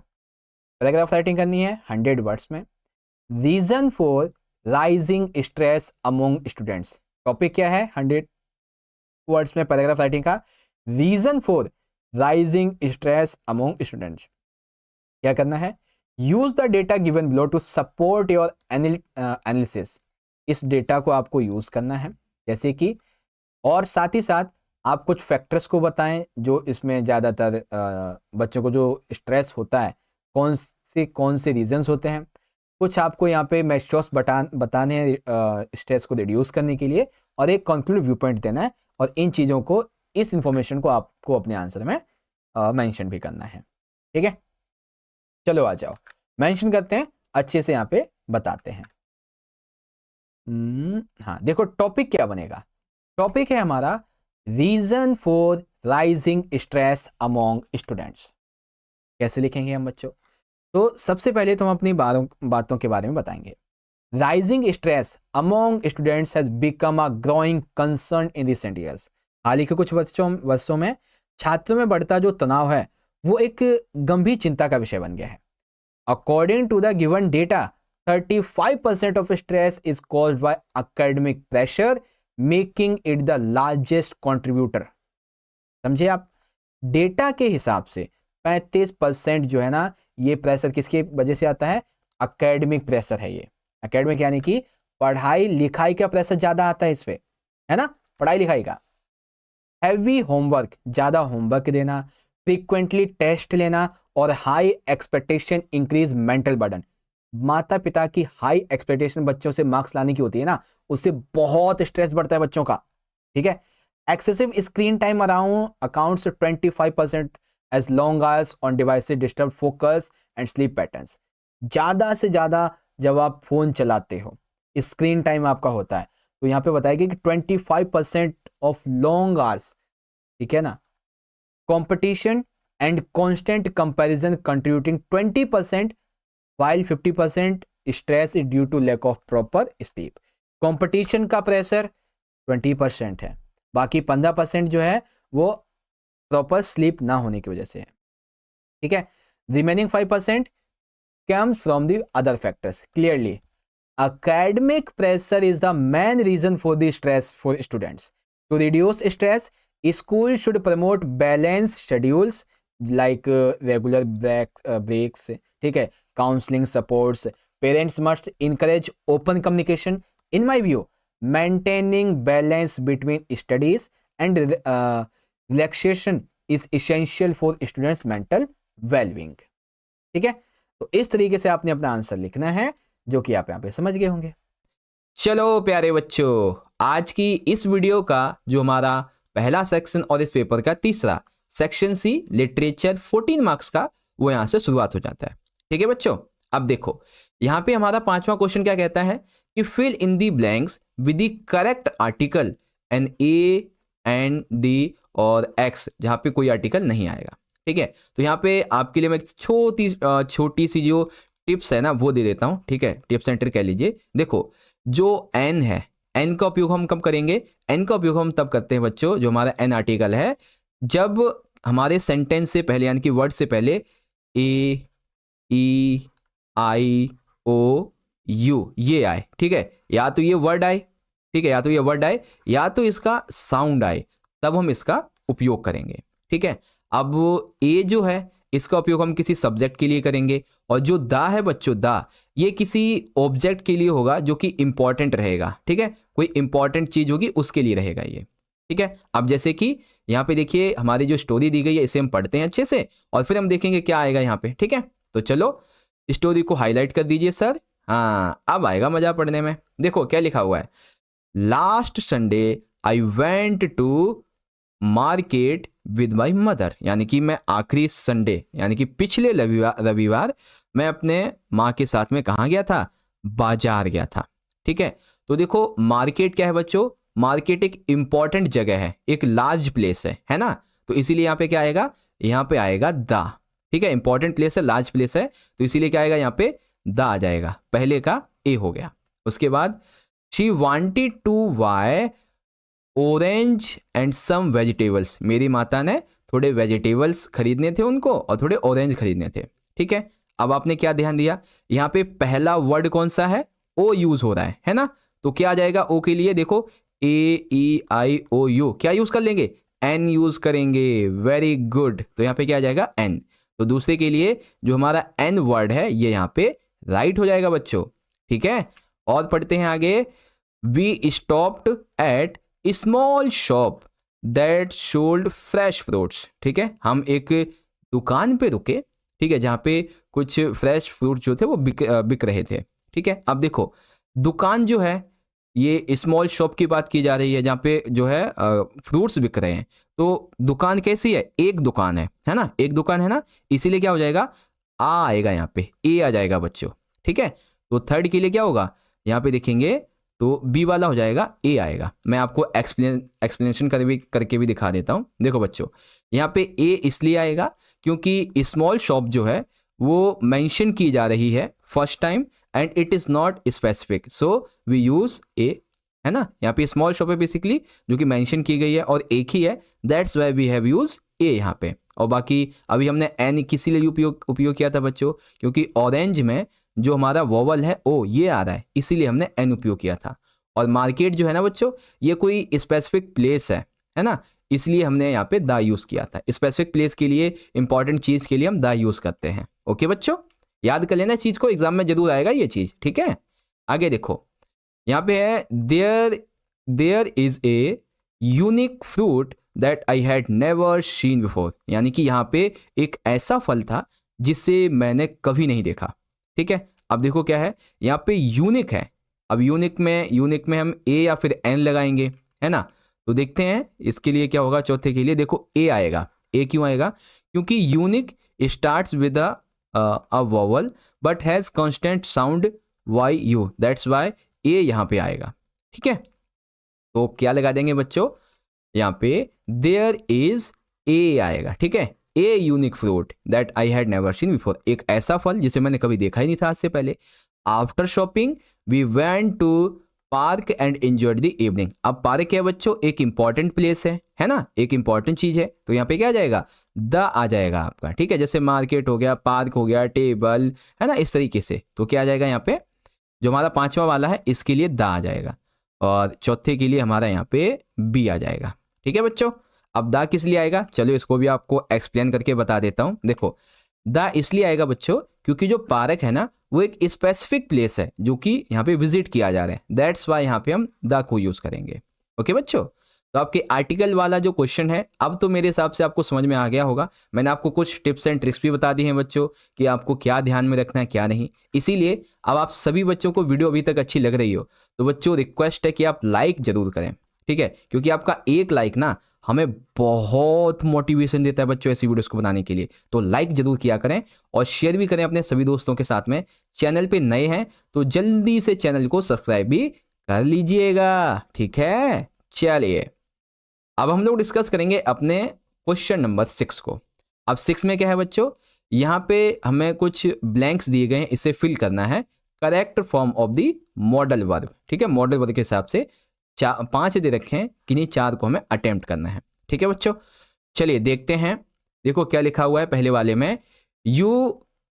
पैराग्राफ राइटिंग करनी है 100 वर्ड्स में। Reason for rising stress among students. Topic क्या है 100 वर्ड्स में पैराग्राफ राइटिंग का? Reason for rising stress among students. क्या करना है? Use the data given below to support your analysis. इस डेटा को आपको यूज करना है, जैसे कि, और साथ ही साथ आप कुछ फैक्टर्स को बताएं जो इसमें ज़्यादातर बच्चों को जो स्ट्रेस होता है, कौन से रीजंस होते हैं। कुछ आपको यहाँ पे मेथड्स बताने हैं स्ट्रेस को रिड्यूस करने के लिए, और एक कंक्लूड व्यू पॉइंट देना है, और इन चीज़ों को, इस इंफॉर्मेशन को आपको अपने आंसर में मेंशन भी करना है। ठीक है, चलो आ जाओ मेंशन करते हैं, अच्छे से यहाँ पे बताते हैं। हाँ देखो, टॉपिक क्या बनेगा? टॉपिक है हमारा reason for rising stress among students. कैसे लिखेंगे हम बच्चों? तो सबसे पहले तो हम अपनी बातों के बारे में बताएंगे। Rising stress among students has become a growing concern in recent years. हाल ही के कुछ वर्षों में छात्रों में बढ़ता जो तनाव है वो एक गंभीर चिंता का विषय बन गया है। According to the given data, 35% of stress is caused by academic pressure, making it the largest contributor। समझे आप? डेटा के हिसाब से 35% जो है ना, ये प्रेशर किसकी वजह से आता है? एकेडमिक प्रेशर है ये। एकेडमिक यानी कि पढ़ाई लिखाई का प्रेशर ज्यादा आता है इस पे, है ना, पढ़ाई लिखाई का। हैवी होमवर्क, ज्यादा होमवर्क देना, फ्रीक्वेंटली टेस्ट लेना, और high expectation increase mental burden. माता पिता की हाई एक्सपेक्टेशन बच्चों से मार्क्स लाने की होती है ना, उससे बहुत स्ट्रेस बढ़ता है बच्चों का। ठीक है। Excessive screen time around accounts 25% as long hours on devices disturb focus and sleep patterns. ज्यादा से ज्यादा जब आप फोन चलाते हो, स्क्रीन टाइम आपका होता है, तो यहाँ पे बताएगा कि 25% ऑफ लॉन्ग आवर्स, ठीक है ना, competition and constant comparison contributing 20%, while 50% stress is due to lack of proper sleep। Competition का प्रेशर 20% है, बाकी 15% जो है वो प्रॉपर स्लीप ना होने की वजह से है। ठीक है। Remaining 5% comes from the other factors। clearly academic pressure is the main reason for the stress for students। to reduce stress, school should promote balanced schedules like regular breaks, ठीक है, counseling supports। parents must encourage open communication। in my view, maintaining balance between studies and relaxation is essential for students mental well-being। ठीक है, तो इस तरीके से आपने अपना आंसर लिखना है, जो कि आप यहाँ पे समझ गए होंगे। चलो प्यारे बच्चों, आज की इस वीडियो का जो हमारा पहला सेक्शन और इस पेपर का तीसरा सेक्शन सी लिटरेचर 14 मार्क्स का, वो यहां से शुरुआत हो जाता है। ठीक है बच्चों, अब देखो यहां पे हमारा 5वां क्वेश्चन क्या कहता है कि fill in the blanks with the correct article and a and the और एक्स, जहां पे कोई आर्टिकल नहीं आएगा। ठीक है, तो यहाँ पे आपके लिए मैं एक छोटी सी जो टिप्स है ना वो दे देता हूँ। ठीक है, टिप्स एंटर कह लीजिए। देखो जो एन है, एन का उपयोग हम कब करेंगे? एन का उपयोग हम तब करते हैं बच्चों, जो हमारा एन आर्टिकल है, जब हमारे सेंटेंस से पहले यानी कि वर्ड से पहले ए ई आई ओ यू ये आए। ठीक है, या तो ये वर्ड आए, ठीक है, या तो ये वर्ड आए या तो इसका साउंड आए, तब हम इसका उपयोग करेंगे। ठीक है, अब ए जो है इसका उपयोग हम किसी सब्जेक्ट के लिए करेंगे, और जो दा है बच्चों, दा ये किसी ऑब्जेक्ट के लिए होगा जो कि इंपॉर्टेंट रहेगा। ठीक है, कोई इंपॉर्टेंट चीज होगी उसके लिए रहेगा ये। ठीक है, अब जैसे कि यहाँ पे देखिए हमारी जो स्टोरी दी गई है इसे हम पढ़ते हैं अच्छे से, और फिर हम देखेंगे क्या आएगा यहाँ पे। ठीक है, तो चलो स्टोरी को हाईलाइट कर दीजिए सर। हाँ, अब आएगा मजा पढ़ने में। देखो क्या लिखा हुआ है, last Sunday I went to market with my mother, यानी कि मैं आखिरी संडे यानी कि पिछले रविवार मैं अपने माँ के साथ में कहाँ गया था? बाजार गया था। ठीक है, तो देखो मार्केट क्या है बच्चों? मार्केट एक इंपॉर्टेंट जगह है, एक लार्ज प्लेस है ना, तो इसीलिए यहाँ पे क्या आएगा, यहाँ पे आएगा द। ठीक है, इंपॉर्टेंट प्लेस है, लार्ज प्लेस है, तो इसीलिए क्या आएगा यहाँ पे द आ जाएगा, पहले का ए हो गया। उसके बाद she wanted to buy orange and some vegetables, मेरी माता ने थोड़े वेजिटेबल्स खरीदने थे उनको और थोड़े ऑरेंज खरीदने थे। ठीक है, अब आपने क्या ध्यान दिया, यहाँ पे पहला वर्ड कौन सा है, ओ यूज हो रहा है ना, तो क्या आ जाएगा ओ के लिए, देखो AEIOU, क्या यूज कर लेंगे, एन यूज करेंगे, वेरी गुड, तो यहाँ पे क्या आ जाएगा एन। तो दूसरे के लिए जो हमारा एन वर्ड है ये यहाँ पे राइट हो जाएगा बच्चों। ठीक है, और पढ़ते हैं आगे, we stopped at small shop that sold fresh fruits. ठीक है, हम एक दुकान पे रुके, ठीक है, जहाँ पे कुछ फ्रेश फ्रूट जो थे वो बिक रहे थे। ठीक है, अब देखो दुकान जो है ये स्मॉल शॉप की बात की जा रही है जहाँ पे जो है फ्रूट्स बिक रहे हैं, तो दुकान कैसी है, एक दुकान है ना, एक दुकान है ना, इसीलिए क्या हो जाएगा आ आएगा, यहाँ पे ए आ जाएगा बच्चों। ठीक है, तो थर्ड के लिए क्या होगा, यहाँ पे देखेंगे तो बी वाला हो जाएगा, ए आएगा। मैं आपको एक्सप्लेनेशन करके भी दिखा देता हूँ। देखो बच्चों यहाँ पे ए इसलिए आएगा क्योंकि स्मॉल शॉप जो है वो मेंशन की जा रही है first time and it is not specific, so we use a, है ना, यहाँ पे स्मॉल शॉप है बेसिकली जो कि मेंशन की गई है और एक ही है, that's why we have use a यहाँ पे। और बाकी अभी हमने एन किसी लिए उपयोग किया था बच्चों, क्योंकि ऑरेंज में जो हमारा वोवल है ओ ये आ रहा है, इसीलिए हमने एन उपयोग किया था। और मार्केट जो है ना बच्चों ये कोई स्पेसिफिक प्लेस है ना, इसलिए हमने यहाँ पे द यूज किया था। स्पेसिफिक प्लेस के लिए, इंपॉर्टेंट चीज के लिए हम द यूज करते हैं। ओके बच्चों, याद कर लेना इस चीज को, एग्जाम में जरूर आएगा ये चीज। ठीक है, आगे देखो यहाँ पे है there is a unique fruit that I had never seen before, यानी कि यहाँ पे एक ऐसा फल था जिसे मैंने कभी नहीं देखा। ठीक है, अब देखो क्या है यहाँ पे यूनिक है, अब यूनिक में हम ए या फिर एन लगाएंगे, है ना, तो देखते हैं इसके लिए क्या होगा। चौथे के लिए देखो ए आएगा, ए क्यों आएगा, क्योंकि unique starts with a vowel but has consonant sound Y U, that's why a यहाँ पे आएगा। ठीक है, तो क्या लगा देंगे बच्चों, यहाँ पे देयर इज ए आएगा। ठीक है, ए unique fruit that I had never seen before, एक ऐसा फल जिसे मैंने कभी देखा ही नहीं था आज से पहले। After shopping we went to park and enjoyed the evening, अब पार्क है बच्चों एक इंपॉर्टेंट प्लेस है ना, एक इंपॉर्टेंट चीज है, तो यहाँ पे क्या आ जाएगा द आ जाएगा आपका। ठीक है, जैसे मार्केट हो गया, पार्क हो गया, टेबल, है ना, इस तरीके से, तो क्या आ जाएगा यहाँ पे जो हमारा पांचवा वाला है इसके लिए द आ जाएगा, और चौथे के लिए हमारा यहाँ पे बी आ जाएगा। ठीक है बच्चों, अब दा किस लिए आएगा, चलो इसको भी आपको एक्सप्लेन करके बता देता हूं। देखो दा इसलिए आएगा बच्चों क्योंकि जो पार्क है ना वो एक स्पेसिफिक प्लेस है जो कि यहाँ पे विजिट किया जा रहा है, दैट्स वाई यहाँ पे हम दा को यूज करेंगे। ओके बच्चों, तो आपके आर्टिकल वाला जो क्वेश्चन है अब तो मेरे हिसाब से आपको समझ में आ गया होगा। मैंने आपको कुछ टिप्स एंड ट्रिक्स भी बता दी हैं बच्चों कि आपको क्या ध्यान में रखना है क्या नहीं। इसीलिए अब आप सभी बच्चों को वीडियो अभी तक अच्छी लग रही हो तो बच्चों रिक्वेस्ट है कि आप लाइक जरूर करें। ठीक है, क्योंकि आपका एक लाइक ना हमें बहुत मोटिवेशन देता है बच्चों ऐसी वीडियोस को बनाने के लिए, तो लाइक जरूर किया करें और शेयर भी करें अपने सभी दोस्तों के साथ में। चैनल पे नए हैं तो जल्दी से चैनल को सब्सक्राइब भी कर लीजिएगा। ठीक है, चलिए अब हम लोग डिस्कस करेंगे अपने क्वेश्चन नंबर 6 को। अब 6 में क्या है बच्चों, यहाँ पे हमें कुछ ब्लैंक्स दिए गए हैं, इसे फिल करना है correct form of the modal verb. ठीक है, मॉडल वर्ब के हिसाब से 5 दे रखे हैं, किन्हीं 4 को हमें अटेम्प्ट करना है। ठीक है बच्चों, चलिए देखते हैं। देखो क्या लिखा हुआ है पहले वाले में, यू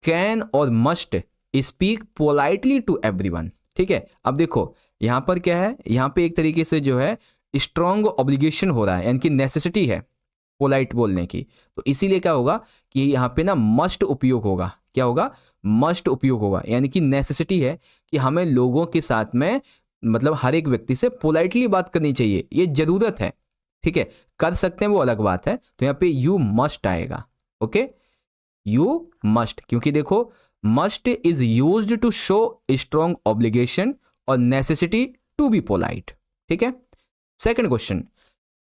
कैन और must speak politely to everyone. ठीक है, अब देखो यहाँ पर क्या है, यहाँ पे एक तरीके से जो है स्ट्रॉन्ग ऑब्लिगेशन हो रहा है, यानी कि नेसेसिटी है पोलाइट बोलने की, तो इसीलिए क्या होगा कि यहाँ पे ना मस्ट उपयोग होगा। क्या होगा, मस्ट उपयोग होगा, यानी कि नेसेसिटी है कि हमें लोगों के साथ में मतलब हर एक व्यक्ति से पोलाइटली बात करनी चाहिए, ये जरूरत है। ठीक है, कर सकते हैं वो अलग बात है, तो यहाँ पे यू मस्ट आएगा। ओके, यू मस्ट, क्योंकि देखो must is used to show strong obligation और नेसेसिटी टू बी पोलाइट। ठीक है, सेकंड क्वेश्चन,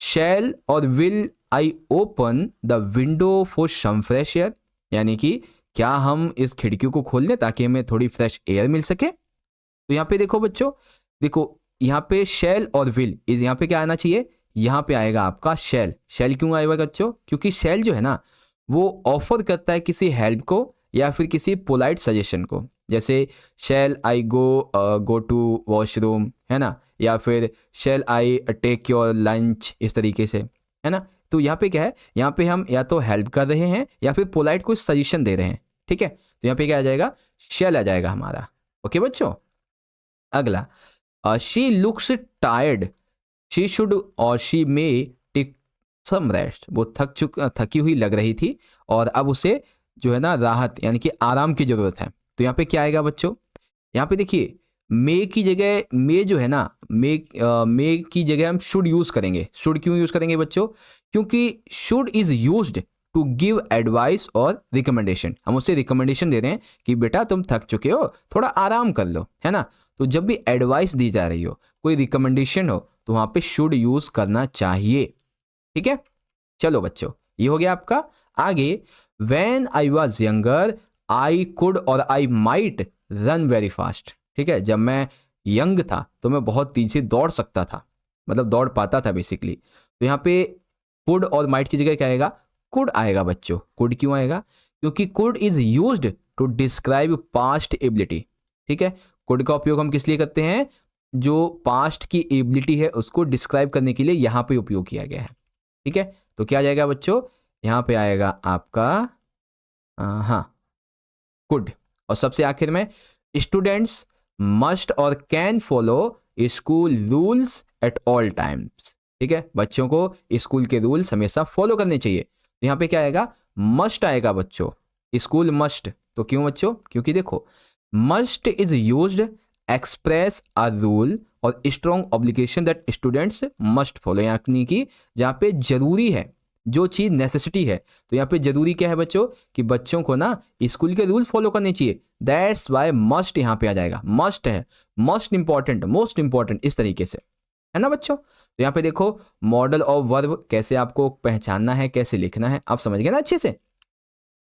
शैल और will I open the window for some fresh air, यानी कि क्या हम इस खिड़की को खोल दें ताकि हमें थोड़ी फ्रेश एयर मिल सके। तो यहाँ पे देखो बच्चों, देखो यहाँ पे शैल और विल, इस यहाँ पे क्या आना चाहिए, यहाँ पे आएगा आपका शैल। शैल क्यों आएगा बच्चों, क्योंकि शैल जो है ना वो ऑफर करता है किसी हेल्प को या फिर किसी पोलाइट सजेशन को। जैसे शैल आई गो टू वॉशरूम, है ना, या फिर शैल आई टेक योर लंच, इस तरीके से, है ना। तो यहाँ पे क्या है, यहाँ पे हम या तो हेल्प कर रहे हैं या फिर पोलाइट कुछ सजेशन दे रहे हैं, ठीक है। तो यहाँ पे क्या आ जाएगा, शैल आ जाएगा हमारा। ओके बच्चों, अगला, she looks tired, she should or she may take some rest. वो थकी हुई लग रही थी और अब उसे जो है ना राहत यानी कि आराम की जरूरत है। तो यहाँ पे क्या आएगा बच्चों, यहाँ पे देखिए मे की जगह, मे जो है ना, मे की जगह हम शुड यूज करेंगे। शुड क्यों यूज करेंगे बच्चों, क्योंकि should is used to give advice और रिकमेंडेशन। हम उससे रिकमेंडेशन दे रहे हैं कि बेटा तुम थक चुके हो, थोड़ा आराम कर लो, है ना। तो जब भी एडवाइस दी जा रही हो, कोई रिकमेंडेशन हो, तो वहां पे शुड यूज करना चाहिए, ठीक है। चलो बच्चों, ये हो गया आपका। आगे, when I was younger I could or I might run very fast, ठीक है। जब मैं यंग था तो मैं बहुत तेजी दौड़ सकता था, मतलब दौड़ पाता था बेसिकली। तो यहाँ पे कुड और माइट की जगह क्या आएगा, कुड आएगा बच्चों। कुड क्यों आएगा, क्योंकि could is used to describe past ability, ठीक है। कुड का उपयोग हम किस लिए करते हैं, जो पास्ट की एबिलिटी है उसको डिस्क्राइब करने के लिए यहाँ पे उपयोग किया गया है, ठीक है। तो क्या आ जाएगा बच्चों, यहाँ पे आएगा आपका हाँ कुड। और सबसे आखिर में, स्टूडेंट्स मस्ट और can follow school rules at all times, ठीक है। बच्चों को स्कूल के रूल्स हमेशा फॉलो करने चाहिए। तो यहाँ पे क्या आएगा, मस्ट आएगा बच्चों, स्कूल मस्ट। तो क्यों बच्चों, क्योंकि देखो must is used express a rule or strong obligation that students must follow, यानी कि जहाँ पे जरूरी है, जो चीज़ नेसेसिटी है। तो यहाँ पे जरूरी क्या है बच्चों, कि बच्चों को ना स्कूल के रूल्स फॉलो करने चाहिए। दैट्स वाई मस्ट यहाँ पे आ जाएगा, मस्ट है, मोस्ट इंपॉर्टेंट, मोस्ट इंपॉर्टेंट, इस तरीके से, है ना बच्चों। तो यहाँ पे देखो मॉडल ऑफ वर्ब कैसे आपको पहचानना है, कैसे लिखना है, आप समझ गए ना अच्छे से।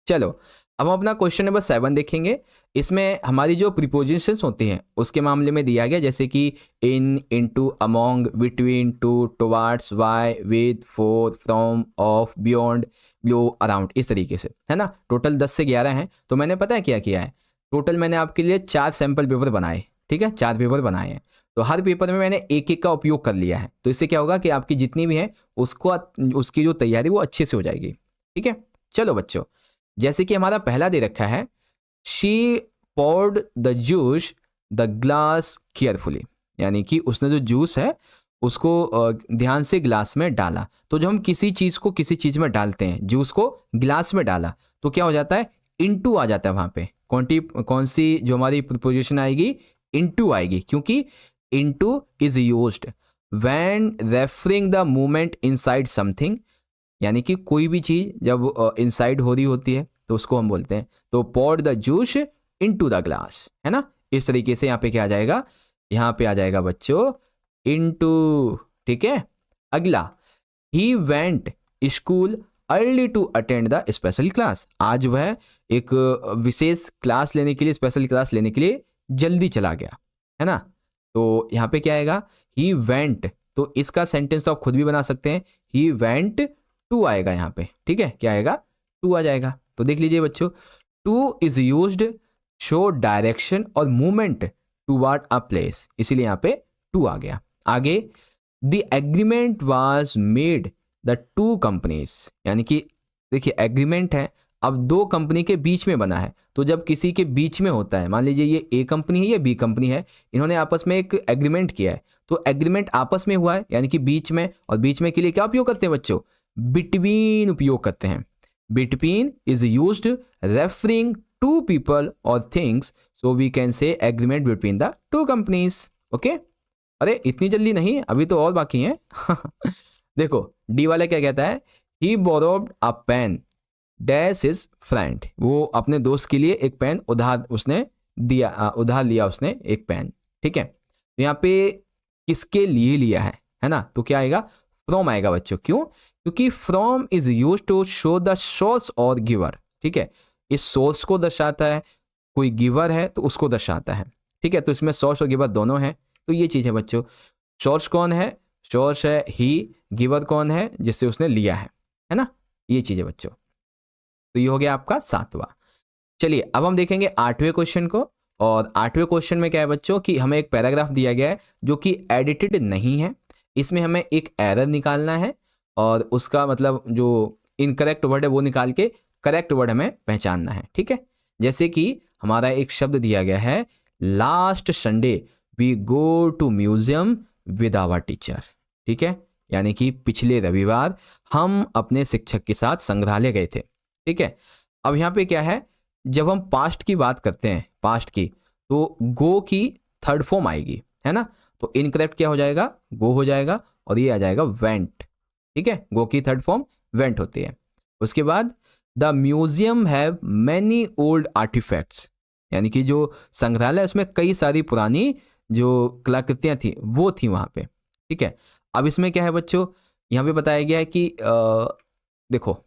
चलो अब हम अपना क्वेश्चन नंबर 7 देखेंगे। इसमें हमारी जो प्रीपोजिशंस होती हैं उसके मामले में दिया गया, जैसे कि in, into, among, between, to, towards, by, with, for, from, of, beyond, below, around, इस तरीके से, है ना। टोटल 10 से 11 हैं। तो मैंने पता है क्या किया है, टोटल मैंने आपके लिए 4 सैम्पल पेपर बनाए, ठीक है, 4 पेपर बनाए हैं। तो हर पेपर में मैंने एक एक का उपयोग कर लिया है। तो इससे क्या होगा कि आपकी जितनी भी है उसको, उसकी जो तैयारी वो अच्छे से हो जाएगी, ठीक है। चलो बच्चों, जैसे कि हमारा पहला दे रखा है, she poured the juice the glass carefully, यानी कि उसने जो जूस है उसको ध्यान से ग्लास में डाला। तो जब हम किसी चीज़ को किसी चीज़ में डालते हैं, जूस को ग्लास में डाला, तो क्या हो जाता है, इनटू आ जाता है। वहाँ पे कौन सी जो हमारी प्रीपोजिशन आएगी, इनटू आएगी, क्योंकि into is used when referring the movement inside something, यानी कि कोई भी चीज़ जब इनसाइड हो रही होती है तो उसको हम बोलते हैं। तो poured the juice into the glass, है ना। इस तरीके से यहाँ पे क्या आ जाएगा, यहाँ पे आ जाएगा बच्चों इनटू, ठीक है। अगला, he went school early to attend the special class, आज वह एक विशेष क्लास लेने के लिए, स्पेशल क्लास लेने के लिए जल्दी चला गया, है ना। तो यहाँ पे क्या आएगा, ही वेंट। तो इसका सेंटेंस तो आप खुद भी बना सकते हैं, ही वेंट टू आएगा यहाँ पे, ठीक है। क्या आएगा, टू आ जाएगा। तो देख लीजिए बच्चों, two is used show direction और मूवमेंट टूवर्ड अ प्लेस, इसीलिए यहाँ पे टू आ गया। आगे, the agreement was made the two companies, यानी कि देखिए एग्रीमेंट है, अब दो कंपनी के बीच में बना है। तो जब किसी के बीच में होता है, मान लीजिए ये ए कंपनी है, ये बी कंपनी है, इन्होंने आपस में एक एग्रीमेंट किया है, तो एग्रीमेंट आपस में हुआ है, यानी कि बीच में। और बीच में के लिए क्या उपयोग करते हैं बच्चों, बिटवीन उपयोग करते हैं। Between is used referring to people और things, so we can say agreement between the two companies. Okay, अरे इतनी जल्दी नहीं, अभी तो और बाकी हैं। देखो डी वाला क्या कहता है, he borrowed a pen dash is friend, वो अपने दोस्त के लिए एक पेन उधार उसने दिया, उधार लिया उसने एक पेन, ठीक है। तो यहाँ पे किसके लिए लिया है ना। तो क्या आएगा, फ्रॉम आएगा बच्चों। क्यों, क्योंकि from is use to show the source और गिवर, ठीक है। इस सोर्स को दर्शाता है, कोई गिवर है तो उसको दर्शाता है, ठीक है। तो इसमें सोर्स और गिवर दोनों हैं, तो ये चीज़ है बच्चों। सोर्स कौन है? सोर्स है ही, गिवर कौन है? जिससे उसने लिया है ना, ये चीज़ है बच्चों। तो ये हो गया आपका 7वां। चलिए अब हम देखेंगे 8वें क्वेश्चन को। और 8वें क्वेश्चन में क्या है बच्चों कि हमें एक पैराग्राफ दिया गया है जो कि एडिटेड नहीं है। इसमें हमें एक एरर निकालना है और उसका मतलब जो इनकरेक्ट वर्ड है वो निकाल के करेक्ट वर्ड हमें पहचानना है, ठीक है। जैसे कि हमारा एक शब्द दिया गया है, last Sunday we go to museum with our teacher, ठीक है। यानी कि पिछले रविवार हम अपने शिक्षक के साथ संग्रहालय गए थे, ठीक है। अब यहाँ पे क्या है, जब हम पास्ट की बात करते हैं, पास्ट की, तो गो की थर्ड फॉर्म आएगी, है ना। तो इनकरेक्ट क्या हो जाएगा? गो हो जाएगा और ये आ जाएगा वेंट, ठीक है। गो की थर्ड फॉर्म वेंट होती है। उसके बाद the museum have many old artifacts, यानी कि जो संग्रहालय है उसमें कई सारी पुरानी जो कलाकृतियां थी वो थी वहाँ पे, ठीक है। अब इसमें क्या है बच्चों, यहाँ पे बताया गया है कि देखो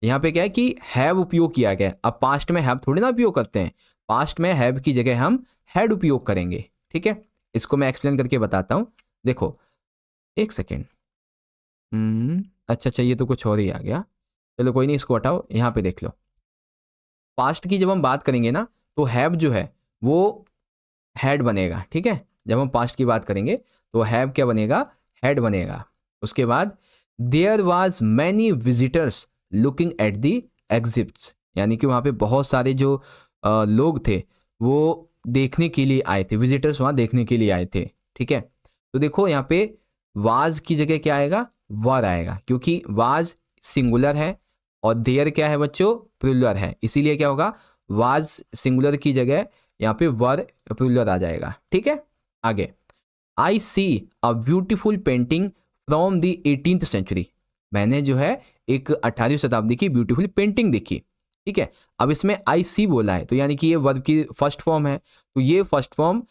यहाँ पे क्या है कि हैव उपयोग किया गया है। अब पास्ट में हैव थोड़ी ना उपयोग करते हैं, पास्ट में हैव की जगह हम हैड उपयोग करेंगे, ठीक है। इसको मैं एक्सप्लेन करके बताता हूँ। देखो एक सेकेंड, अच्छा ये तो कुछ और ही आ गया, चलो कोई नहीं, इसको हटाओ। यहाँ पे देख लो, पास्ट की जब हम बात करेंगे ना तो हैव जो है वो हैड बनेगा, ठीक है। जब हम पास्ट की बात करेंगे तो हैव क्या बनेगा? हैड बनेगा। उसके बाद there was many visitors looking at the exits, यानी कि वहाँ पे बहुत सारे जो लोग थे वो देखने के लिए आए थे, विजिटर्स वहाँ देखने के लिए आए थे, ठीक है। तो देखो यहाँ पे वाज की जगह क्या आएगा? वर आएगा, क्योंकि वाज सिंगुलर है और देयर क्या है बच्चों? प्लूरल है, इसीलिए क्या होगा? वाज सिंगुलर की जगह यहाँ पे वर प्लूरल आ जाएगा, ठीक है। आगे, I see a beautiful painting from the 18th century, मैंने जो है एक 18वीं शताब्दी की ब्यूटीफुल पेंटिंग देखी, ठीक है। अब इसमें आई सी बोला है तो यानी कि ये वर्ब की फर्स्ट फॉर्म है, तो ये फर्स्ट फॉर्म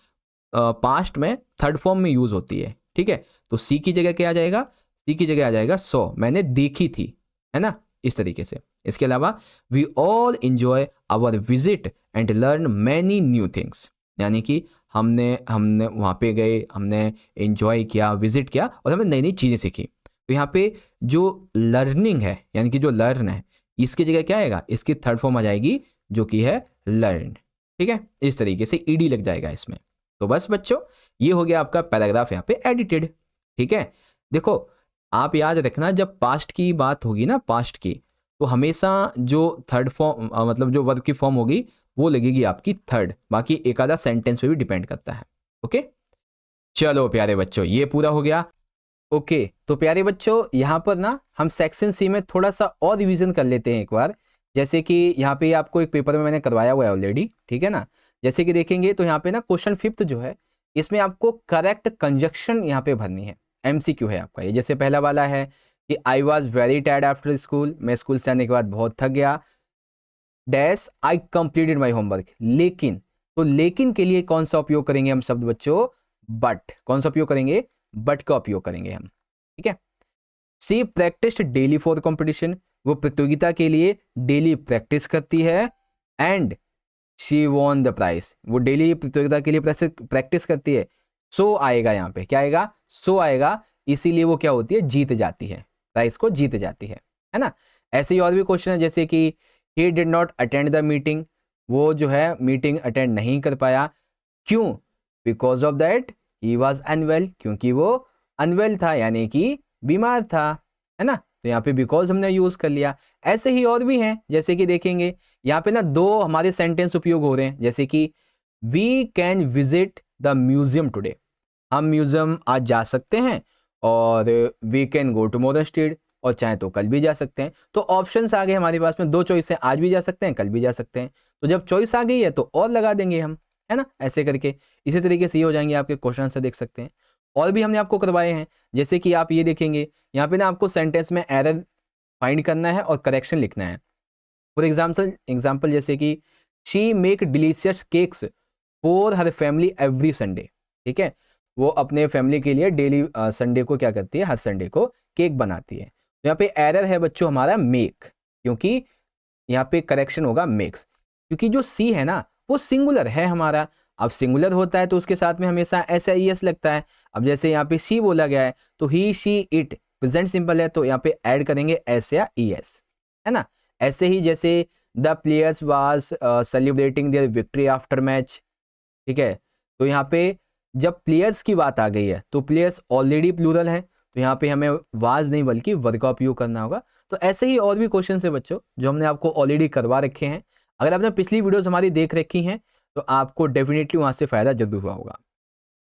पास्ट में थर्ड फॉर्म में यूज होती है, ठीक है। तो सी की जगह क्या आ जाएगा? सी की जगह आ जाएगा सो, मैंने देखी थी, है ना, इस तरीके से। इसके अलावा we all enjoy our visit and learn many new things, यानी कि हमने हमने वहाँ पे गए, हमने इंजॉय किया, विजिट किया और हमने नई नई चीज़ें सीखी। तो यहाँ पे जो लर्निंग है, यानी कि जो लर्न है, इसकी जगह क्या आएगा? इसकी थर्ड फॉर्म आ जाएगी जो कि है लर्न, ठीक है। इस तरीके से ईडी लग जाएगा इसमें। तो बस बच्चों ये हो गया आपका पैराग्राफ यहाँ पे एडिटेड, ठीक है। देखो आप याद रखना, जब पास्ट की बात होगी ना, पास्ट की, तो हमेशा जो थर्ड फॉर्म मतलब जो वर्ब की फॉर्म होगी वो लगेगी आपकी थर्ड, बाकी एक आधा सेंटेंस पे भी डिपेंड करता है, ओके। चलो प्यारे बच्चों ये पूरा हो गया, ओके। तो प्यारे बच्चों यहाँ पर ना हम सेक्शन सी में थोड़ा सा और रिवीजन कर लेते हैं एक बार। जैसे कि यहाँ पे आपको एक पेपर में मैंने करवाया हुआ है ऑलरेडी, ठीक है ना। जैसे कि देखेंगे तो यहाँ पे ना क्वेश्चन 5th जो है इसमें आपको करेक्ट कंजक्शन यहाँ पे भरनी है, एमसीक्यू है आपका ये। जैसे पहला वाला है कि I was very tired after school, मैं स्कूल से आने के बाद बहुत थक गया। Dash I completed my homework, लेकिन, तो लेकिन के लिए कौन सा उपयोग करेंगे हम शब्द बच्चों? बट। कौन सा उपयोग करेंगे? बट का उपयोग करेंगे हम, ठीक है। She practised daily for competition, वो प्रतियोगिता के लिए डेली प्रैक्टिस करती है। And she won the prize, वो डेली प्रतियोगिता के लिए प्रैक्टिस करती है। सो आएगा यहाँ पे, क्या आएगा? सो आएगा, इसीलिए वो क्या होती है? जीत जाती है, प्राइज को जीत जाती है ना। ऐसे ही और भी क्वेश्चन है, जैसे कि he did not attend the meeting, वो जो है मीटिंग अटेंड नहीं कर पाया, क्यों? Because of that he was unwell, क्योंकि वो अनवेल था, यानी कि बीमार था, है ना। तो यहाँ पे बिकॉज हमने यूज कर लिया। ऐसे ही और भी हैं, जैसे कि देखेंगे यहाँ पे ना दो हमारे सेंटेंस उपयोग हो रहे हैं, जैसे कि we can visit the museum today, हम म्यूजियम आज जा सकते हैं, और we can go tomorrow instead, और चाहे तो कल भी जा सकते हैं। तो ऑप्शंस आ गए हमारे पास में, दो चॉइस है, आज भी जा सकते हैं, कल भी जा सकते हैं। तो जब चॉइस आ गई है तो और लगा देंगे हम, है ना, ऐसे करके। इसी तरीके से ये हो जाएंगे आपके क्वेश्चन आंसर, देख सकते हैं। और भी हमने आपको करवाए हैं, जैसे कि आप ये देखेंगे यहाँ पे ना आपको सेंटेंस में एरर फाइंड करना है और करेक्शन लिखना है। फॉर एग्जाम्पल जैसे कि she make delicious cakes for her family every Sunday, ठीक है। वो अपने फैमिली के लिए डेली संडे को क्या करती है? हर संडे को केक बनाती है। तो यहाँ पे एरर है बच्चों हमारा मेक, क्योंकि यहाँ पे करेक्शन होगा मेक्स, क्योंकि जो सी है ना वो सिंगुलर है हमारा। अब सिंगुलर होता है तो उसके साथ में हमेशा SIES लगता है। अब जैसे यहाँ पे शी बोला गया है तो ही शी इट प्रेजेंट सिंपल है तो यहाँ पे ऐड करेंगे S या ES, है ना। ऐसे ही जैसे the players was celebrating there victory after match, ठीक है। तो यहाँ पे जब प्लेयर्स की बात आ गई है तो प्लेयर्स ऑलरेडी प्लूरल है तो यहाँ पे हमें वाज नहीं बल्कि वर का उपयोग करना होगा। तो ऐसे ही और भी क्वेश्चन है बच्चों जो हमने आपको ऑलरेडी करवा रखे हैं। अगर आपने पिछली वीडियोस हमारी देख रखी हैं तो आपको डेफिनेटली वहाँ से फ़ायदा जरूर हुआ होगा।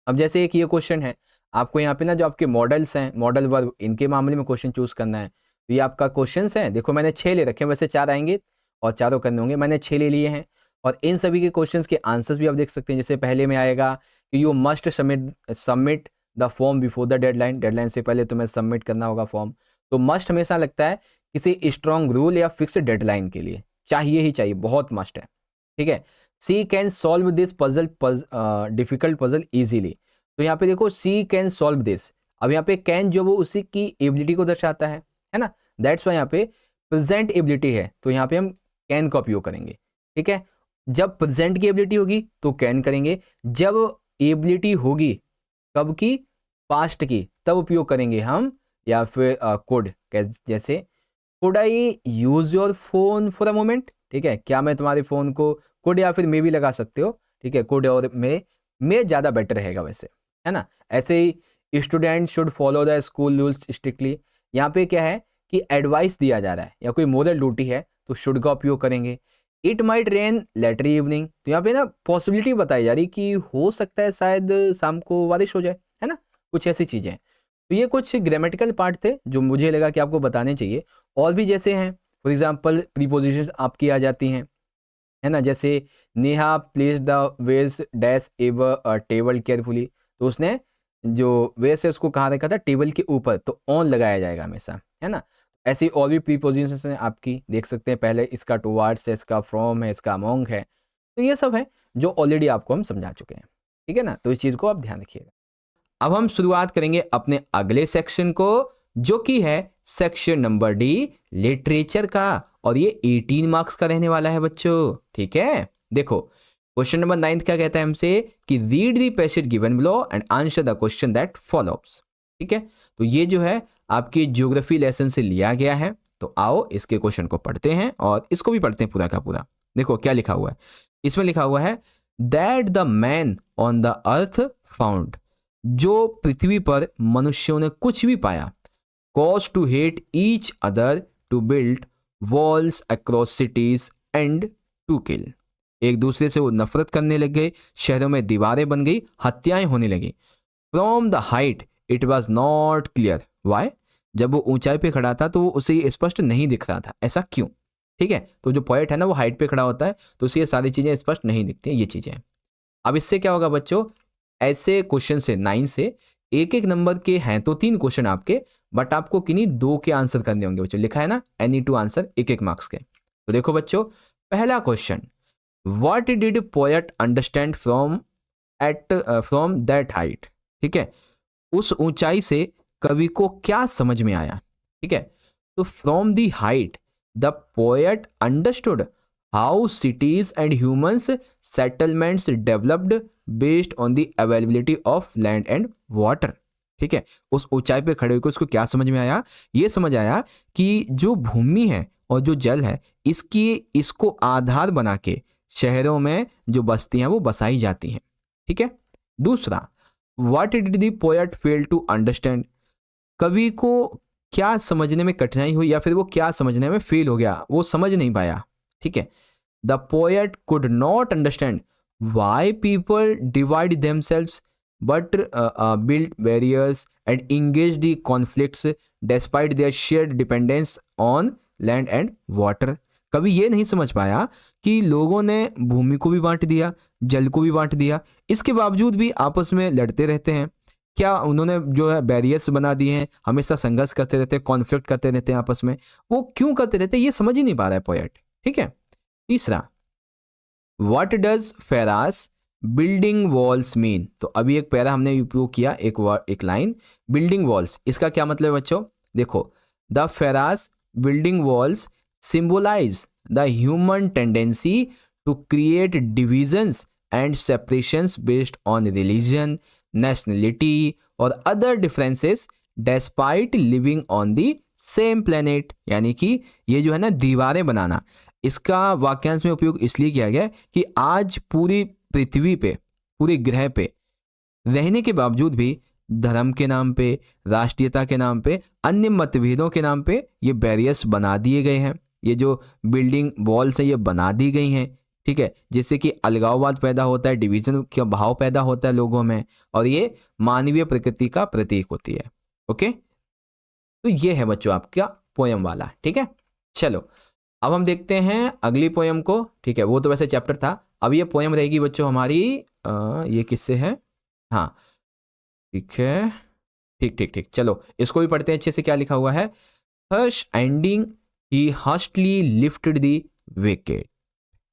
अब जैसे एक ये क्वेश्चन है, आपको यहाँ पे ना जो आपके मॉडल्स हैं, मॉडल वर्ब, इनके मामले में क्वेश्चन चूज करना है। तो ये आपका क्वेश्चन है, देखो मैंने 6 ले रखे हैं, वैसे 4 आएंगे और चारों करने होंगे, मैंने 6 ले लिए हैं। और इन सभी के क्वेश्चंस के आंसर्स भी आप देख सकते हैं। जैसे पहले में आएगा कि you must submit the form before the deadline, deadline से पहले तुम्हें सबमिट करना होगा फॉर्म। तो मस्ट हमेशा लगता है किसी स्ट्रॉन्ग रूल या फिक्स्ड डेडलाइन के लिए, चाहिए ही चाहिए, बहुत मस्ट है, ठीक है। She can solve this puzzle, difficult puzzle easily. तो यहाँ पे देखो सी कैन सॉल्व दिस, अब यहाँ पे कैन जो वो उसी की एबिलिटी को दर्शाता है ना, दैट्स वाई यहाँ पे प्रेजेंट एबिलिटी है तो यहाँ पे हम कैन का उपयोग करेंगे, ठीक है। जब प्रेजेंट की एबिलिटी होगी तो कैन करेंगे, जब एबिलिटी होगी कब की, पास्ट की, तब उपयोग करेंगे हम या फिर कुड, जैसे could I use your phone for a moment, ठीक है। क्या मैं तुम्हारे फोन को, कुड या फिर मे भी लगा सकते हो, ठीक है। कुड और मे ज़्यादा बेटर रहेगा वैसे, है ना। ऐसे ही student should follow the school rules strictly, यहाँ पे क्या है कि एडवाइस दिया जा रहा है या कोई मोरल ड्यूटी है तो शुड का उपयोग करेंगे। It might rain later evening, तो यहाँ पे ना पॉसिबिलिटी बताई जा रही कि हो सकता है शायद शाम को बारिश हो जाए, है ना, कुछ ऐसी चीज़ें। तो ये कुछ ग्रामेटिकल पार्ट थे जो मुझे लगा कि आपको बताने चाहिए। और भी जैसे हैं, फॉर एग्जाम्पल प्रीपोजिशंस आपकी आ जाती हैं, है ना। जैसे नेहा प्लेस द वेस dash ever a table carefully, तो उसने जो वेस है उसको कहाँ रखा था, टेबल के ऊपर, तो ऑन लगाया जाएगा हमेशा, है ना। ऐसी और भी प्रीपोजिशंस हैं आपकी, देख सकते हैं। पहले इसका टुवार्ड्स है, इसका फ्रॉम है, इसका अमोंग है, तो ये सब है जो ऑलरेडी आपको हम समझा चुके हैं, ठीक है ना। तो इस चीज़ को आप ध्यान रखिएगा। अब हम शुरुआत करेंगे अपने अगले सेक्शन को जो कि है सेक्शन नंबर डी, लिटरेचर का, और ये 18 मार्क्स का रहने वाला है बच्चों, ठीक है। देखो क्वेश्चन नंबर 9 क्या कहता है हमसे कि read the passage given below and answer the question that follows, ठीक है। तो ये जो है आपकी ज्योग्राफी लेसन से लिया गया है। तो आओ इसके क्वेश्चन को पढ़ते हैं और इसको भी पढ़ते हैं पूरा का पूरा। देखो क्या लिखा हुआ है, इसमें लिखा हुआ है that the man on the earth found, जो पृथ्वी पर मनुष्यों ने कुछ भी पाया, cause to hate each other, to build walls across cities and to kill, एक दूसरे से वो नफरत करने लग गए, शहरों में दीवारें बन गई, हत्याएं होने लगी। From the height it was not clear why, जब वो ऊंचाई पे खड़ा था तो वो उसे स्पष्ट नहीं दिख रहा था, ऐसा क्यों, ठीक है। तो जो पोएट है ना वो हाइट पे खड़ा होता है तो उसे ये सारी चीजें स्पष्ट नहीं दिखती हैं, ये चीजें। अब इससे क्या होगा बच्चों, ऐसे क्वेश्चन से 9 से एक एक नंबर के हैं तो 3 क्वेश्चन आपके, बट आपको किन्हीं 2 के आंसर करने होंगे बच्चों, लिखा है ना एनी 2 आंसर, एक मार्क्स के। तो देखो बच्चों पहला question, what did poet understand from that height, ठीक है। उस ऊंचाई से कवि को क्या समझ में आया, ठीक है। तो from the height the poet understood how cities and humans settlements developed based on the availability of land and water, ठीक है। उस ऊंचाई पे खड़े होकर उसको क्या समझ में आया, ये समझ आया कि जो भूमि है और जो जल है इसको आधार बना के शहरों में जो बस्तियां वो बसाई जाती हैं, ठीक है। दूसरा, what did the poet fail to understand, कवि को क्या समझने में कठिनाई हुई या फिर वो क्या समझने में फेल हो गया, वो समझ नहीं पाया, ठीक है। The poet could not understand why people divide themselves but build barriers and engage the conflicts despite there shared dependence on land and water, कभी ये नहीं समझ पाया कि लोगों ने भूमि को भी बांट दिया, जल को भी बांट दिया, इसके बावजूद भी आपस में लड़ते रहते हैं। क्या उन्होंने जो है बैरियर्स बना दिए हैं, हमेशा संघर्ष करते रहते हैं, कॉन्फ्लिक्ट करते रहते हैं आपस में, वो क्यों करते रहते हैं ये समझ ही नहीं पा रहा है पोएट, ठीक है। तीसरा, what does phrase building walls mean, तो अभी एक पैरा हमने उपयोग किया, एक लाइन बिल्डिंग वॉल्स, इसका क्या मतलब है बच्चों, देखो the phrase building walls symbolize the human tendency to create divisions and separations based on religion, nationality और other differences despite living on the same planet. यानी कि ये जो है ना दीवारें बनाना, इसका वाक्यांश में उपयोग इसलिए किया गया कि आज पूरी पृथ्वी पे, पूरे ग्रह पे रहने के बावजूद भी धर्म के नाम पे, राष्ट्रीयता के नाम पे, अन्य मतभेदों के नाम पे ये बैरियर्स बना दिए गए हैं। ये जो बिल्डिंग वॉल्स है ये बना दी गई हैं, ठीक है, जिससे कि अलगाववाद पैदा होता है, डिवीजन का भाव पैदा होता है लोगों में, और ये मानवीय प्रकृति का प्रतीक होती है। ओके, तो ये है बच्चों आपका पोयम वाला। ठीक है, चलो अब हम देखते हैं अगली पोयम को। ठीक है, वो तो वैसे चैप्टर था, अब ये पोयम रहेगी बच्चों हमारी ये किससे है, हाँ ठीक है, ठीक ठीक ठीक, चलो इसको भी पढ़ते हैं अच्छे से। क्या लिखा हुआ है, harsh ending he hastily lifted the wicket,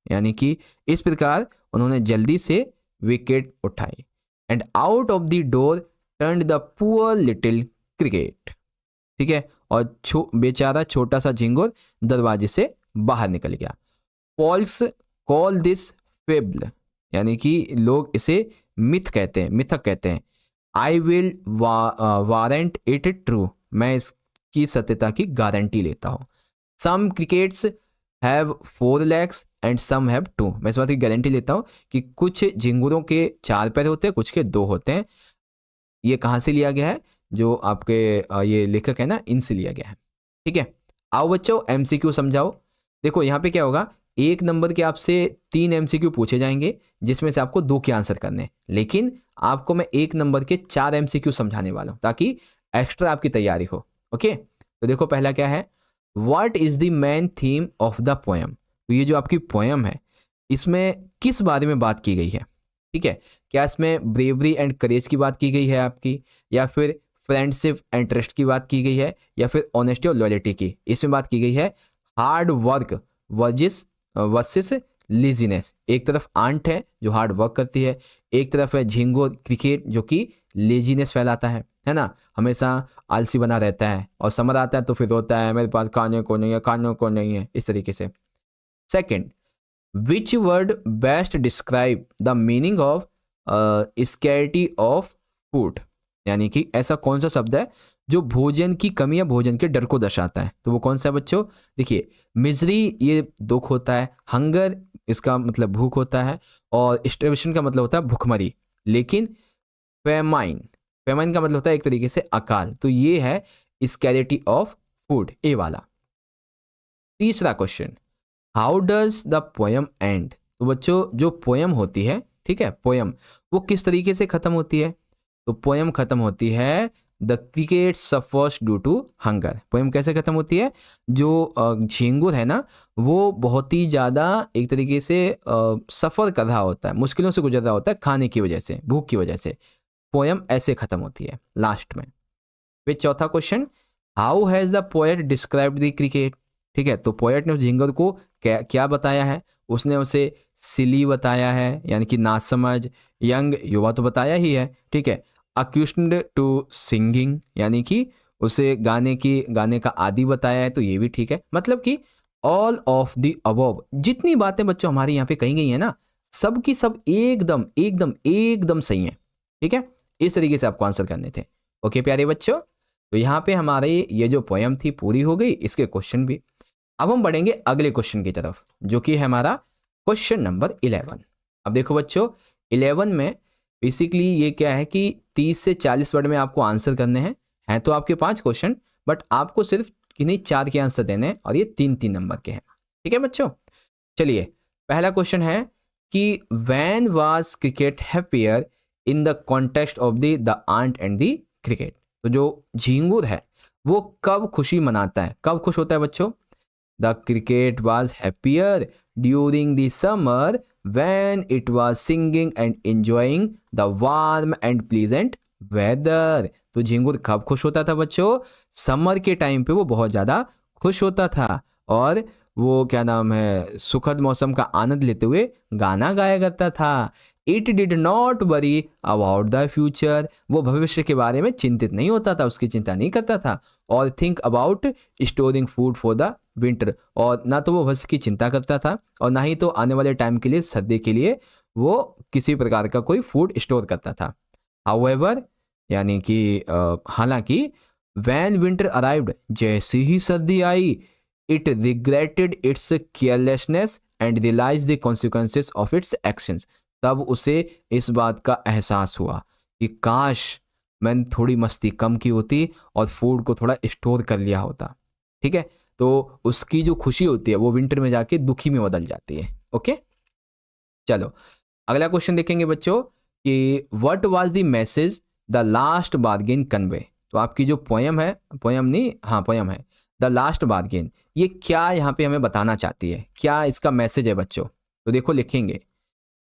यानी कि इस प्रकार उन्होंने जल्दी से विकेट उठाई। And out of the door turned the poor little cricket, ठीक है, और बेचारा छोटा सा झिंगुर दरवाजे से बाहर निकल गया। पॉल्स कॉल दिस फेबल, यानी कि लोग इसे मिथ कहते हैं, मिथक कहते हैं। I will warrant it true, मैं इसकी सत्यता की गारंटी लेता हूँ। Some crickets have 4 legs and some have 2, मैं इस बात की गारंटी लेता हूँ कि कुछ झिंगुरों के 4 पैर होते हैं, कुछ के 2 होते हैं। ये कहाँ से लिया गया है, जो आपके ये लेखक है ना, इनसे लिया गया है। ठीक है, आओ बच्चों MCQ समझाओ। देखो यहाँ पे क्या होगा, 1 नंबर के आपसे 3 MCQ पूछे जाएंगे जिसमें से आपको 2 के आंसर करने हैं, लेकिन आपको मैं 1 नंबर के 4 MCQ समझाने वाला हूँ ताकि एक्स्ट्रा आपकी तैयारी हो। ओके, तो देखो पहला क्या है, what is the main theme of the poem. तो ये जो आपकी पोएम है इसमें किस बारे में बात की गई है। ठीक है, क्या इसमें ब्रेवरी एंड करेज की बात की गई है आपकी, या फिर फ्रेंडशिप एंड ट्रस्ट की बात की गई है, या फिर ऑनेस्टी और लॉयल्टी की। इसमें बात की गई है हार्ड वर्क वर्सेस लेजीनेस। एक तरफ आंट है जो हार्ड वर्क करती है, एक तरफ है झिंगुर क्रिकेट जो कि लेजीनेस फैलाता है ना, हमेशा आलसी बना रहता है, और समर आता है तो फिर रोता है मेरे पास खाने को नहीं है, खाने को नहीं है, इस तरीके से। Second, which word best describe the meaning of scarcity of food, यानी कि ऐसा कौन सा शब्द है जो भोजन की कमी या भोजन के डर को दर्शाता है। तो वो कौन सा है बच्चों, देखिए मिजरी ये दुख होता है, हंगर इसका मतलब भूख होता है, और स्टार्वेशन का मतलब होता है भुखमरी, लेकिन फेमाइन का मतलब होता है एक तरीके से अकाल। तो ये है स्कैरिटी ऑफ फूड, ए वाला। तीसरा question, how does the poem and. तो बच्चों जो पोएम होती है, ठीक है, पोएम वो किस तरीके से खत्म होती है। तो पोएम खत्म होती है the cricket suffers due to hunger. Poem कैसे खत्म होती है, जो झिंगुर है ना वो बहुत ही ज़्यादा एक तरीके से सफ़र कर रहा होता है, मुश्किलों से गुजर रहा होता है खाने की वजह से, भूख की वजह से। पोएम ऐसे खत्म होती है लास्ट में। फिर चौथा question, how has the poet described the cricket. ठीक है, तो पोएट ने झिंगुर को क्या बताया है, उसने उसे सिली बताया है, यानी कि नासमझ, यंग युवा तो बताया ही है, ठीक है, अक्यूस्ड टू सिंगिंग, यानी कि उसे गाने का आदी बताया है, तो ये भी ठीक है। मतलब कि ऑल ऑफ द अबव, जितनी बातें बच्चों हमारी यहाँ पे कही गई है ना, सब की सब एकदम एकदम एकदम सही है। ठीक है, इस तरीके से आपको आंसर करने थे। ओके प्यारे बच्चों, तो यहाँ पे हमारे ये जो पोएम थी पूरी हो गई, इसके क्वेश्चन भी। अब हम बढ़ेंगे अगले क्वेश्चन की तरफ, जो कि है हमारा क्वेश्चन नंबर 11। अब देखो बच्चों 11 में बेसिकली ये क्या है कि 30 से 40 वर्ड में आपको आंसर करने हैं तो आपके 5 क्वेश्चन, बट आपको सिर्फ किन्हीं 4 के आंसर देने हैं, और ये 3-3 नंबर के हैं। ठीक है बच्चों, चलिए पहला क्वेश्चन है कि when was cricket happier in the context of the ant and the cricket. तो जो झिंगुर है वो कब खुशी मनाता है, कब खुश होता है बच्चों। The cricket was happier during the summer when it was singing and enjoying the warm and pleasant weather। तो झिंगुर कब खुश होता था बच्चों, समर के टाइम पे वो बहुत ज़्यादा खुश होता था, और वो क्या नाम है सुखद मौसम का आनंद लेते हुए गाना गाया करता था। It did not worry about the future, वो भविष्य के बारे में चिंतित नहीं होता था, उसकी चिंता नहीं करता था। और think about storing food for the winter, और ना तो वो भविष्य की चिंता करता था और ना ही तो आने वाले टाइम के लिए, सर्दी के लिए वो किसी प्रकार का कोई फूड स्टोर करता था। हाउएवर, यानी कि हालांकि वैन विंटर अराइव्ड, जैसे ही सर्दी आई, it regretted its carelessness and realize the consequences of its actions. तब उसे इस बात का एहसास हुआ कि काश मैंने थोड़ी मस्ती कम की होती और फूड को थोड़ा स्टोर कर लिया होता। ठीक है, तो उसकी जो खुशी होती है वो विंटर में जाके दुखी में बदल जाती है। ओके, चलो अगला क्वेश्चन देखेंगे बच्चों कि what was the message the last bargain convey. तो आपकी जो पोयम है, पोयम नहीं, हाँ पोयम है, द लास्ट बार्गेन, ये क्या यहाँ पे हमें बताना चाहती है, क्या इसका मैसेज है बच्चों। तो देखो लिखेंगे,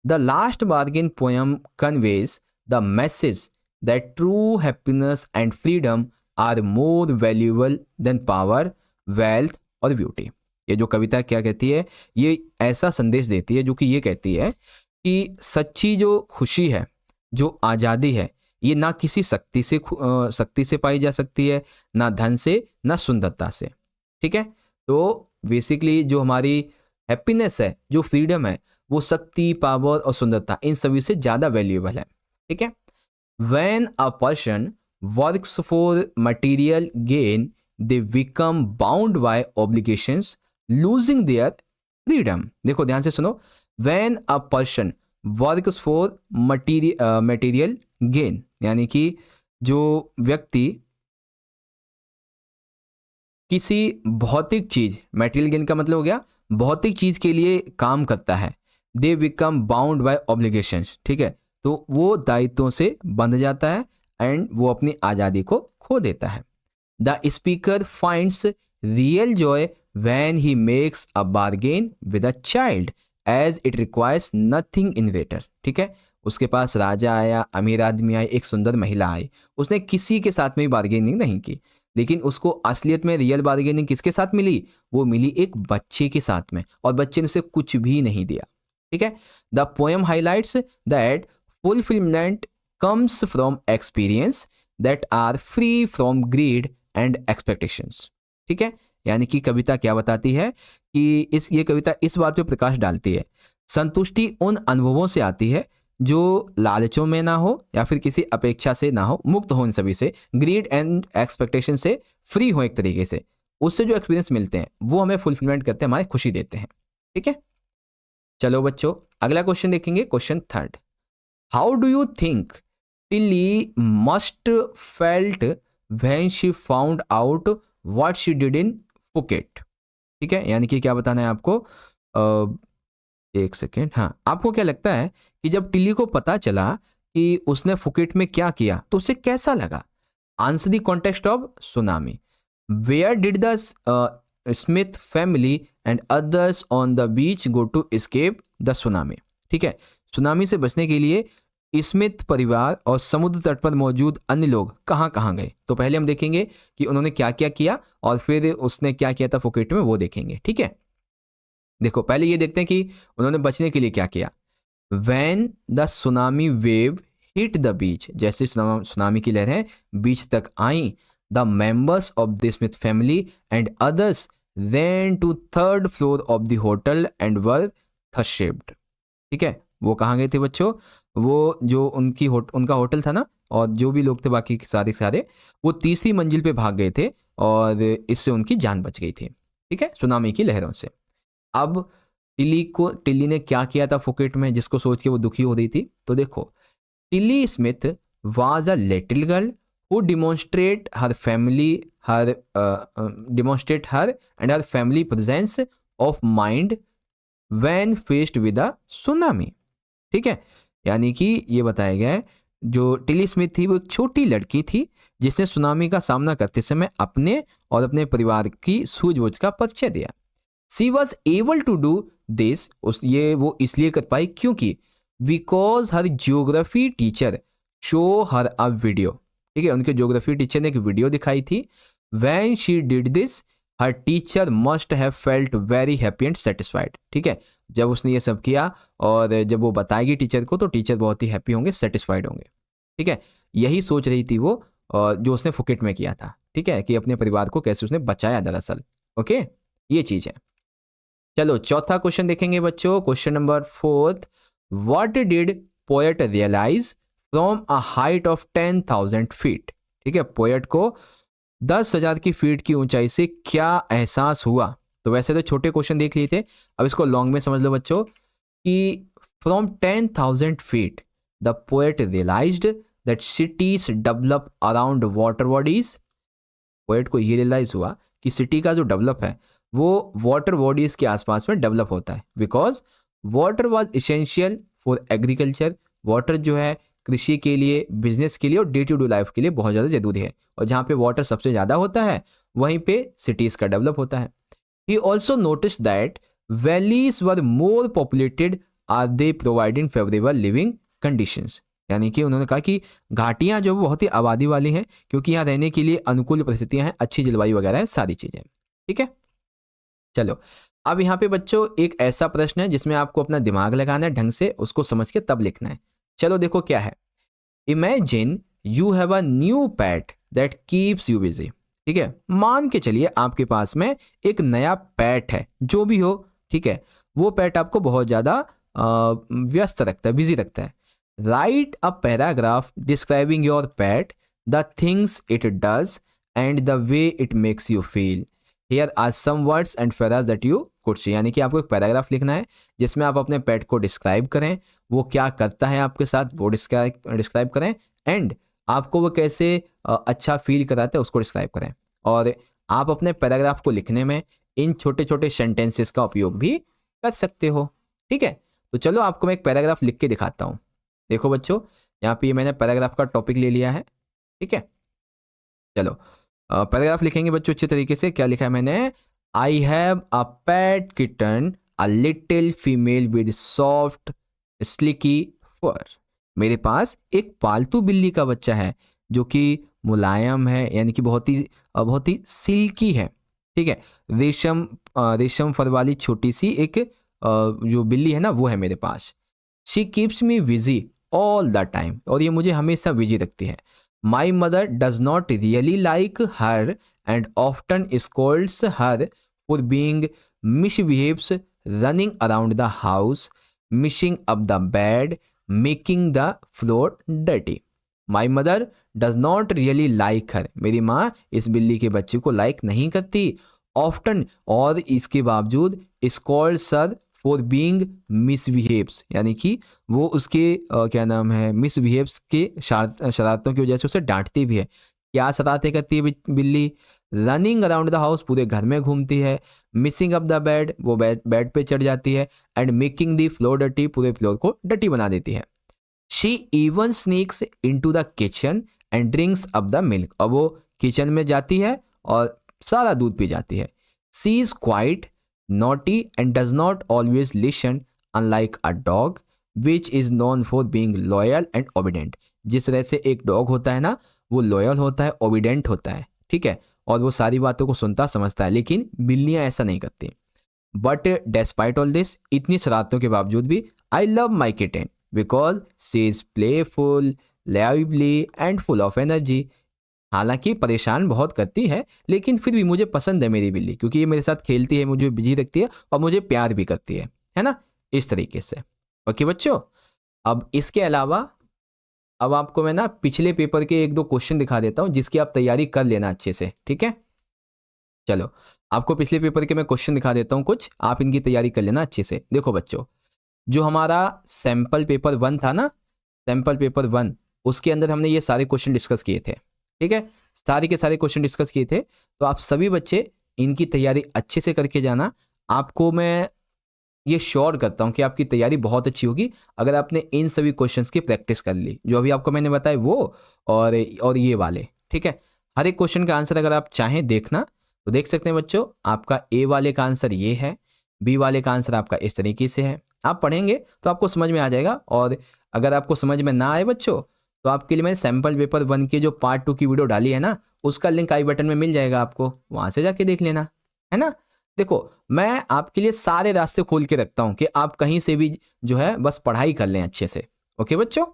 the last bargain poem conveys the message that true happiness and freedom are more valuable than power, wealth और ब्यूटी। ये जो कविता क्या कहती है, ये ऐसा संदेश देती है जो कि ये कहती है कि सच्ची जो खुशी है, जो आज़ादी है, ये ना किसी शक्ति से पाई जा सकती है, ना धन से, ना सुंदरता से। ठीक है, तो बेसिकली जो हमारी हैप्पीनेस है, जो फ्रीडम है, वो शक्ति, पावर और सुंदरता, इन सभी से ज़्यादा वैल्यूएबल है। ठीक है, when a person works for material gain they become bound by obligations, losing their freedom. देखो ध्यान से सुनो, when a person works for material gain, यानी कि जो व्यक्ति किसी भौतिक चीज, मटेरियल गेन का मतलब हो गया भौतिक चीज के लिए काम करता है, they become bound by obligations. ठीक है, तो वो दायित्वों से बंध जाता है एंड वो अपनी आज़ादी को खो देता है। The speaker finds real joy when he makes a bargain with a child as it requires nothing in return. ठीक है, उसके पास राजा आया, अमीर आदमी आए, एक सुंदर महिला आई, उसने किसी के साथ में बार्गेनिंग नहीं की, लेकिन उसको असलियत में रियल बार्गेनिंग किसके साथ मिली, वो मिली एक बच्चे के साथ में, और बच्चे ने उसे कुछ भी नहीं दिया। ठीक है, the poem highlights that fulfilment comes from experience that are free from greed and expectations. ठीक है, यानी कि कविता क्या बताती है कि ये कविता इस बात पे प्रकाश डालती है, संतुष्टि उन अनुभवों से आती है जो लालचों में ना हो या फिर किसी अपेक्षा से ना हो, मुक्त हो इन सभी से, ग्रीड एंड एक्सपेक्टेशन से फ्री हो एक तरीके से। उससे जो एक्सपीरियंस मिलते हैं वो हमें फुलफिलमेंट करते हैं, हमारी खुशी देते हैं। ठीक है, चलो बच्चों अगला क्वेश्चन देखेंगे, question third. How do you think Tilly must felt when she found out what she did in Phuket. ठीक है, यानी कि क्या बताना है आपको, एक सेकेंड, हाँ, आपको क्या लगता है कि जब टिल्ली को पता चला कि उसने फुकेट में क्या किया तो उसे कैसा लगा। Answer the context of tsunami. Where did the Smith family and others on the beach go to escape the tsunami. ठीक है, सुनामी से बचने के लिए स्मिथ परिवार और समुद्र तट पर मौजूद अन्य लोग कहाँ कहाँ गए। तो पहले हम देखेंगे कि उन्होंने क्या क्या किया और फिर उसने क्या किया था फुकेट में, वो देखेंगे। ठीक है, देखो पहले ये देखते हैं कि उन्होंने बचने के लिए क्या किया। When the tsunami wave hit the beach, जैसे सुनामी की लहरें बीच तक आई, the members of the Smith family and others ran to third floor of the hotel and were thus saved. ठीक है, वो कहाँ गए थे बच्चों, वो जो उनका होटल था ना, और जो भी लोग थे बाकी सारे सारे, वो तीसरी मंजिल पे भाग गए थे और इससे उनकी जान बच गई थी। ठीक है, सुनामी की लहरों से। अब टिल्ली ने क्या किया था फुकेट में जिसको सोच के वो दुखी हो रही थी। तो देखो, Tilly Smith was a little girl who demonstrate her and her family presence of mind when faced with a tsunami। ठीक है, यानी कि ये बताया गया है जो टिली स्मिथ थी वो एक छोटी लड़की थी जिसने सुनामी का सामना करते समय अपने और अपने परिवार की सूझबूझ का परिचय दिया। She was able to do this, वो इसलिए कर पाई क्योंकि because her geography teacher show her a video. ठीक है, उनके ज्योग्राफी टीचर ने एक वीडियो दिखाई थी। When she did this her teacher must have felt very happy and satisfied. ठीक है, जब उसने ये सब किया और जब वो बताएगी टीचर को तो टीचर बहुत ही हैप्पी होंगे, सेटिस्फाइड होंगे। ठीक है, यही सोच रही थी वो जो उसने फुकेट में किया था। ठीक है, कि अपने परिवार को कैसे उसने बचाया दरअसल। ओके, ये चीज़ है। चलो चौथा क्वेश्चन देखेंगे बच्चों, question number 4। What did poet realise from a height of 10,000 feet. ठीक है, पोएट को 10,000 की फीट की ऊंचाई से क्या एहसास हुआ। तो वैसे तो छोटे क्वेश्चन देख लिए थे, अब इसको लॉन्ग में समझ लो बच्चों कि from 10,000 feet the poet realised that cities develop around water bodies. Poet को ये रियलाइज हुआ कि सिटी का जो डेवलप है वो वाटर बॉडीज के आसपास में डेवलप होता है, because water was essential for agriculture. Water जो है कृषि के लिए, बिजनेस के लिए और डे टू डे लाइफ के लिए बहुत ज़्यादा जरूरी है, और जहाँ पे वाटर सबसे ज़्यादा होता है वहीं पे सिटीज़ का डेवलप होता है। He also notice that valleys were more populated are they providing favourable living conditions. यानी कि उन्होंने कहा कि घाटियाँ जो बहुत ही आबादी वाली हैं, क्योंकि यहाँ रहने के लिए अनुकूल परिस्थितियाँ हैं, अच्छी जलवायु वगैरह है, सारी चीज़ें। ठीक है, चलो अब यहाँ पे बच्चों एक ऐसा प्रश्न है जिसमें आपको अपना दिमाग लगाना है ढंग से, उसको समझ के तब लिखना है। चलो देखो क्या है। Imagine you have a new pet that keeps you busy. ठीक है, मान के चलिए आपके पास में एक नया पेट है, जो भी हो, ठीक है, वो पेट आपको बहुत ज़्यादा व्यस्त रखता है, बिजी रखता है। Write a paragraph describing your pet, the things it does and the way it makes you feel. Here are some words and phrases that you could see. यानी कि आपको एक पैराग्राफ लिखना है जिसमें आप अपने पेट को डिस्क्राइब करें, वो क्या करता है आपके साथ वो डिस्क्राइब करें, एंड आपको वो कैसे अच्छा फील कराता है उसको डिस्क्राइब करें। और आप अपने पैराग्राफ को लिखने में इन छोटे छोटे सेंटेंसेस का उपयोग भी कर सकते हो। ठीक है, तो चलो आपको मैं एक पैराग्राफ लिख के दिखाता हूँ। देखो बच्चों, यहाँ पे मैंने पैराग्राफ का टॉपिक ले लिया है। ठीक है, चलो पैराग्राफ लिखेंगे बच्चों अच्छे तरीके से। क्या लिखा है मैंने? I have a pet kitten, a little female with soft silky fur. मेरे पास एक पालतू बिल्ली का बच्चा है जो कि मुलायम है, यानी कि बहुत ही सिल्की है। ठीक है, रेशम फर वाली छोटी सी एक जो बिल्ली है ना, वो है मेरे पास। She keeps me busy all the time, और ये मुझे हमेशा बिजी रखती है। My mother does not really like her and often scolds her for being misbehaves, running around the house, messing up the bed, making the floor dirty. My mother does not really like her, मेरी माँ इस बिल्ली के बच्चे को like नहीं करती। Often, और इसके बावजूद, स्कॉल्ड्स हर फॉर बीइंग मिसबिहेव्स, यानी कि वो उसके क्या नाम है, मिसबिहेव्स के शरारतों की वजह से उसे डांटती भी है। क्या शरारतें करती है बिल्ली? रनिंग अराउंड द हाउस, पूरे घर में घूमती है। मिसिंग अप द बेड, वो बेड पे चढ़ जाती है। And making the floor dirty, पूरे फ्लोर को डर्टी बना देती है। She even sneaks into the kitchen and drinks up the milk, अब वो किचन में जाती है और सारा दूध पी जाती है। She is quite naughty and does not always listen, unlike a dog which is known for being loyal and obedient। जिस तरह से एक डॉग होता है ना, वो लॉयल होता है, ओबिडेंट होता है, ठीक है, और वो सारी बातों को सुनता समझता है, लेकिन बिल्लियां ऐसा नहीं करती। बट डेस्पाइट ऑल दिस, इतनी शरारतों के बावजूद भी, I love my kitten because she is playful, lively and full of energy. हालांकि परेशान बहुत करती है, लेकिन फिर भी मुझे पसंद है मेरी बिल्ली, क्योंकि ये मेरे साथ खेलती है, मुझे बिजी रखती है और मुझे प्यार भी करती है ना, इस तरीके से। ओके बच्चों, अब इसके अलावा अब आपको मैं ना पिछले पेपर के एक दो क्वेश्चन दिखा देता हूं जिसकी आप तैयारी कर लेना अच्छे से। ठीक है, चलो आपको पिछले पेपर के मैं क्वेश्चन दिखा देता हूं कुछ, आप इनकी तैयारी कर लेना अच्छे से। देखो बच्चों, जो हमारा सैंपल पेपर 1 था ना, सैंपल पेपर 1, उसके अंदर हमने ये सारे क्वेश्चन डिस्कस किए थे। ठीक है, सारे के सारे क्वेश्चन डिस्कस किए थे, तो आप सभी बच्चे इनकी तैयारी अच्छे से करके जाना। आपको मैं ये श्योर करता हूँ कि आपकी तैयारी बहुत अच्छी होगी अगर आपने इन सभी क्वेश्चंस की प्रैक्टिस कर ली, जो अभी आपको मैंने बताया वो और ये वाले। ठीक है, हर एक क्वेश्चन का आंसर अगर आप चाहें देखना तो देख सकते हैं बच्चों। आपका ए वाले का आंसर ये है, बी वाले का आंसर आपका इस तरीके से है। आप पढ़ेंगे तो आपको समझ में आ जाएगा, और अगर आपको समझ में ना आए बच्चों, तो आपके लिए मैंने सैंपल पेपर 1 के जो पार्ट 2 की वीडियो डाली है ना, उसका लिंक आई बटन में मिल जाएगा, आपको वहां से जाके देख लेना, है ना। देखो, मैं आपके लिए सारे रास्ते खोल के रखता हूं कि आप कहीं से भी जो है बस पढ़ाई कर लें अच्छे से। ओके बच्चों,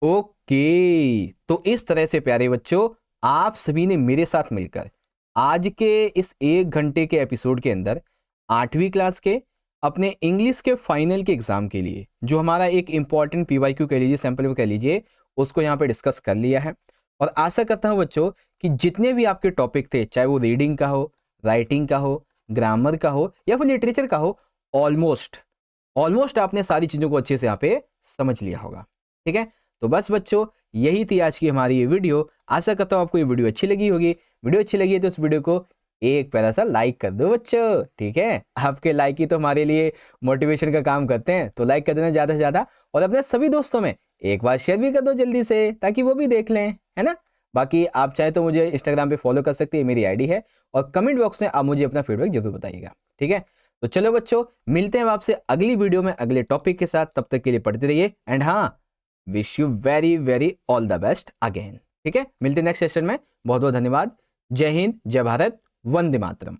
ओके। तो इस तरह से प्यारे बच्चों, आप सभी ने मेरे साथ मिलकर आज के इस 1 घंटे के एपिसोड के अंदर 8वीं क्लास के अपने इंग्लिश के फाइनल के एग्जाम के लिए जो हमारा एक इंपॉर्टेंट पीवाईक्यू कह लीजिए, सैंपल कह लीजिए, उसको यहाँ पे डिस्कस कर लिया है। और आशा करता हूँ बच्चों कि जितने भी आपके टॉपिक थे, चाहे वो रीडिंग का हो, राइटिंग का हो, ग्रामर का हो या फिर लिटरेचर का हो, ऑलमोस्ट आपने सारी चीज़ों को अच्छे से यहाँ पे समझ लिया होगा। ठीक है, तो बस बच्चों यही थी आज की हमारी ये वीडियो। आशा करता हूँ आपको ये वीडियो अच्छी लगी होगी। वीडियो अच्छी लगी है तो इस वीडियो को एक प्यारा सा लाइक कर दो बच्चों। ठीक है, आपके लाइक ही तो हमारे लिए मोटिवेशन का काम करते हैं, तो लाइक कर देना ज़्यादा से ज़्यादा, और अपने सभी दोस्तों में एक बार शेयर भी कर दो जल्दी से, ताकि वो भी देख लें, है ना। बाकी आप चाहे तो मुझे इंस्टाग्राम पे फॉलो कर सकते हैं, मेरी आईडी है, और कमेंट बॉक्स में आप मुझे अपना फीडबैक जरूर बताइएगा। ठीक है, तो चलो बच्चों, मिलते हैं आपसे अगली वीडियो में अगले टॉपिक के साथ। तब तक के लिए पढ़ते रहिए, एंड हाँ, wish you very very all the best again. ठीक है, मिलते हैं नेक्स्ट सेशन में। बहुत बहुत धन्यवाद। जय हिंद, जय भारत, वंदे मातरम।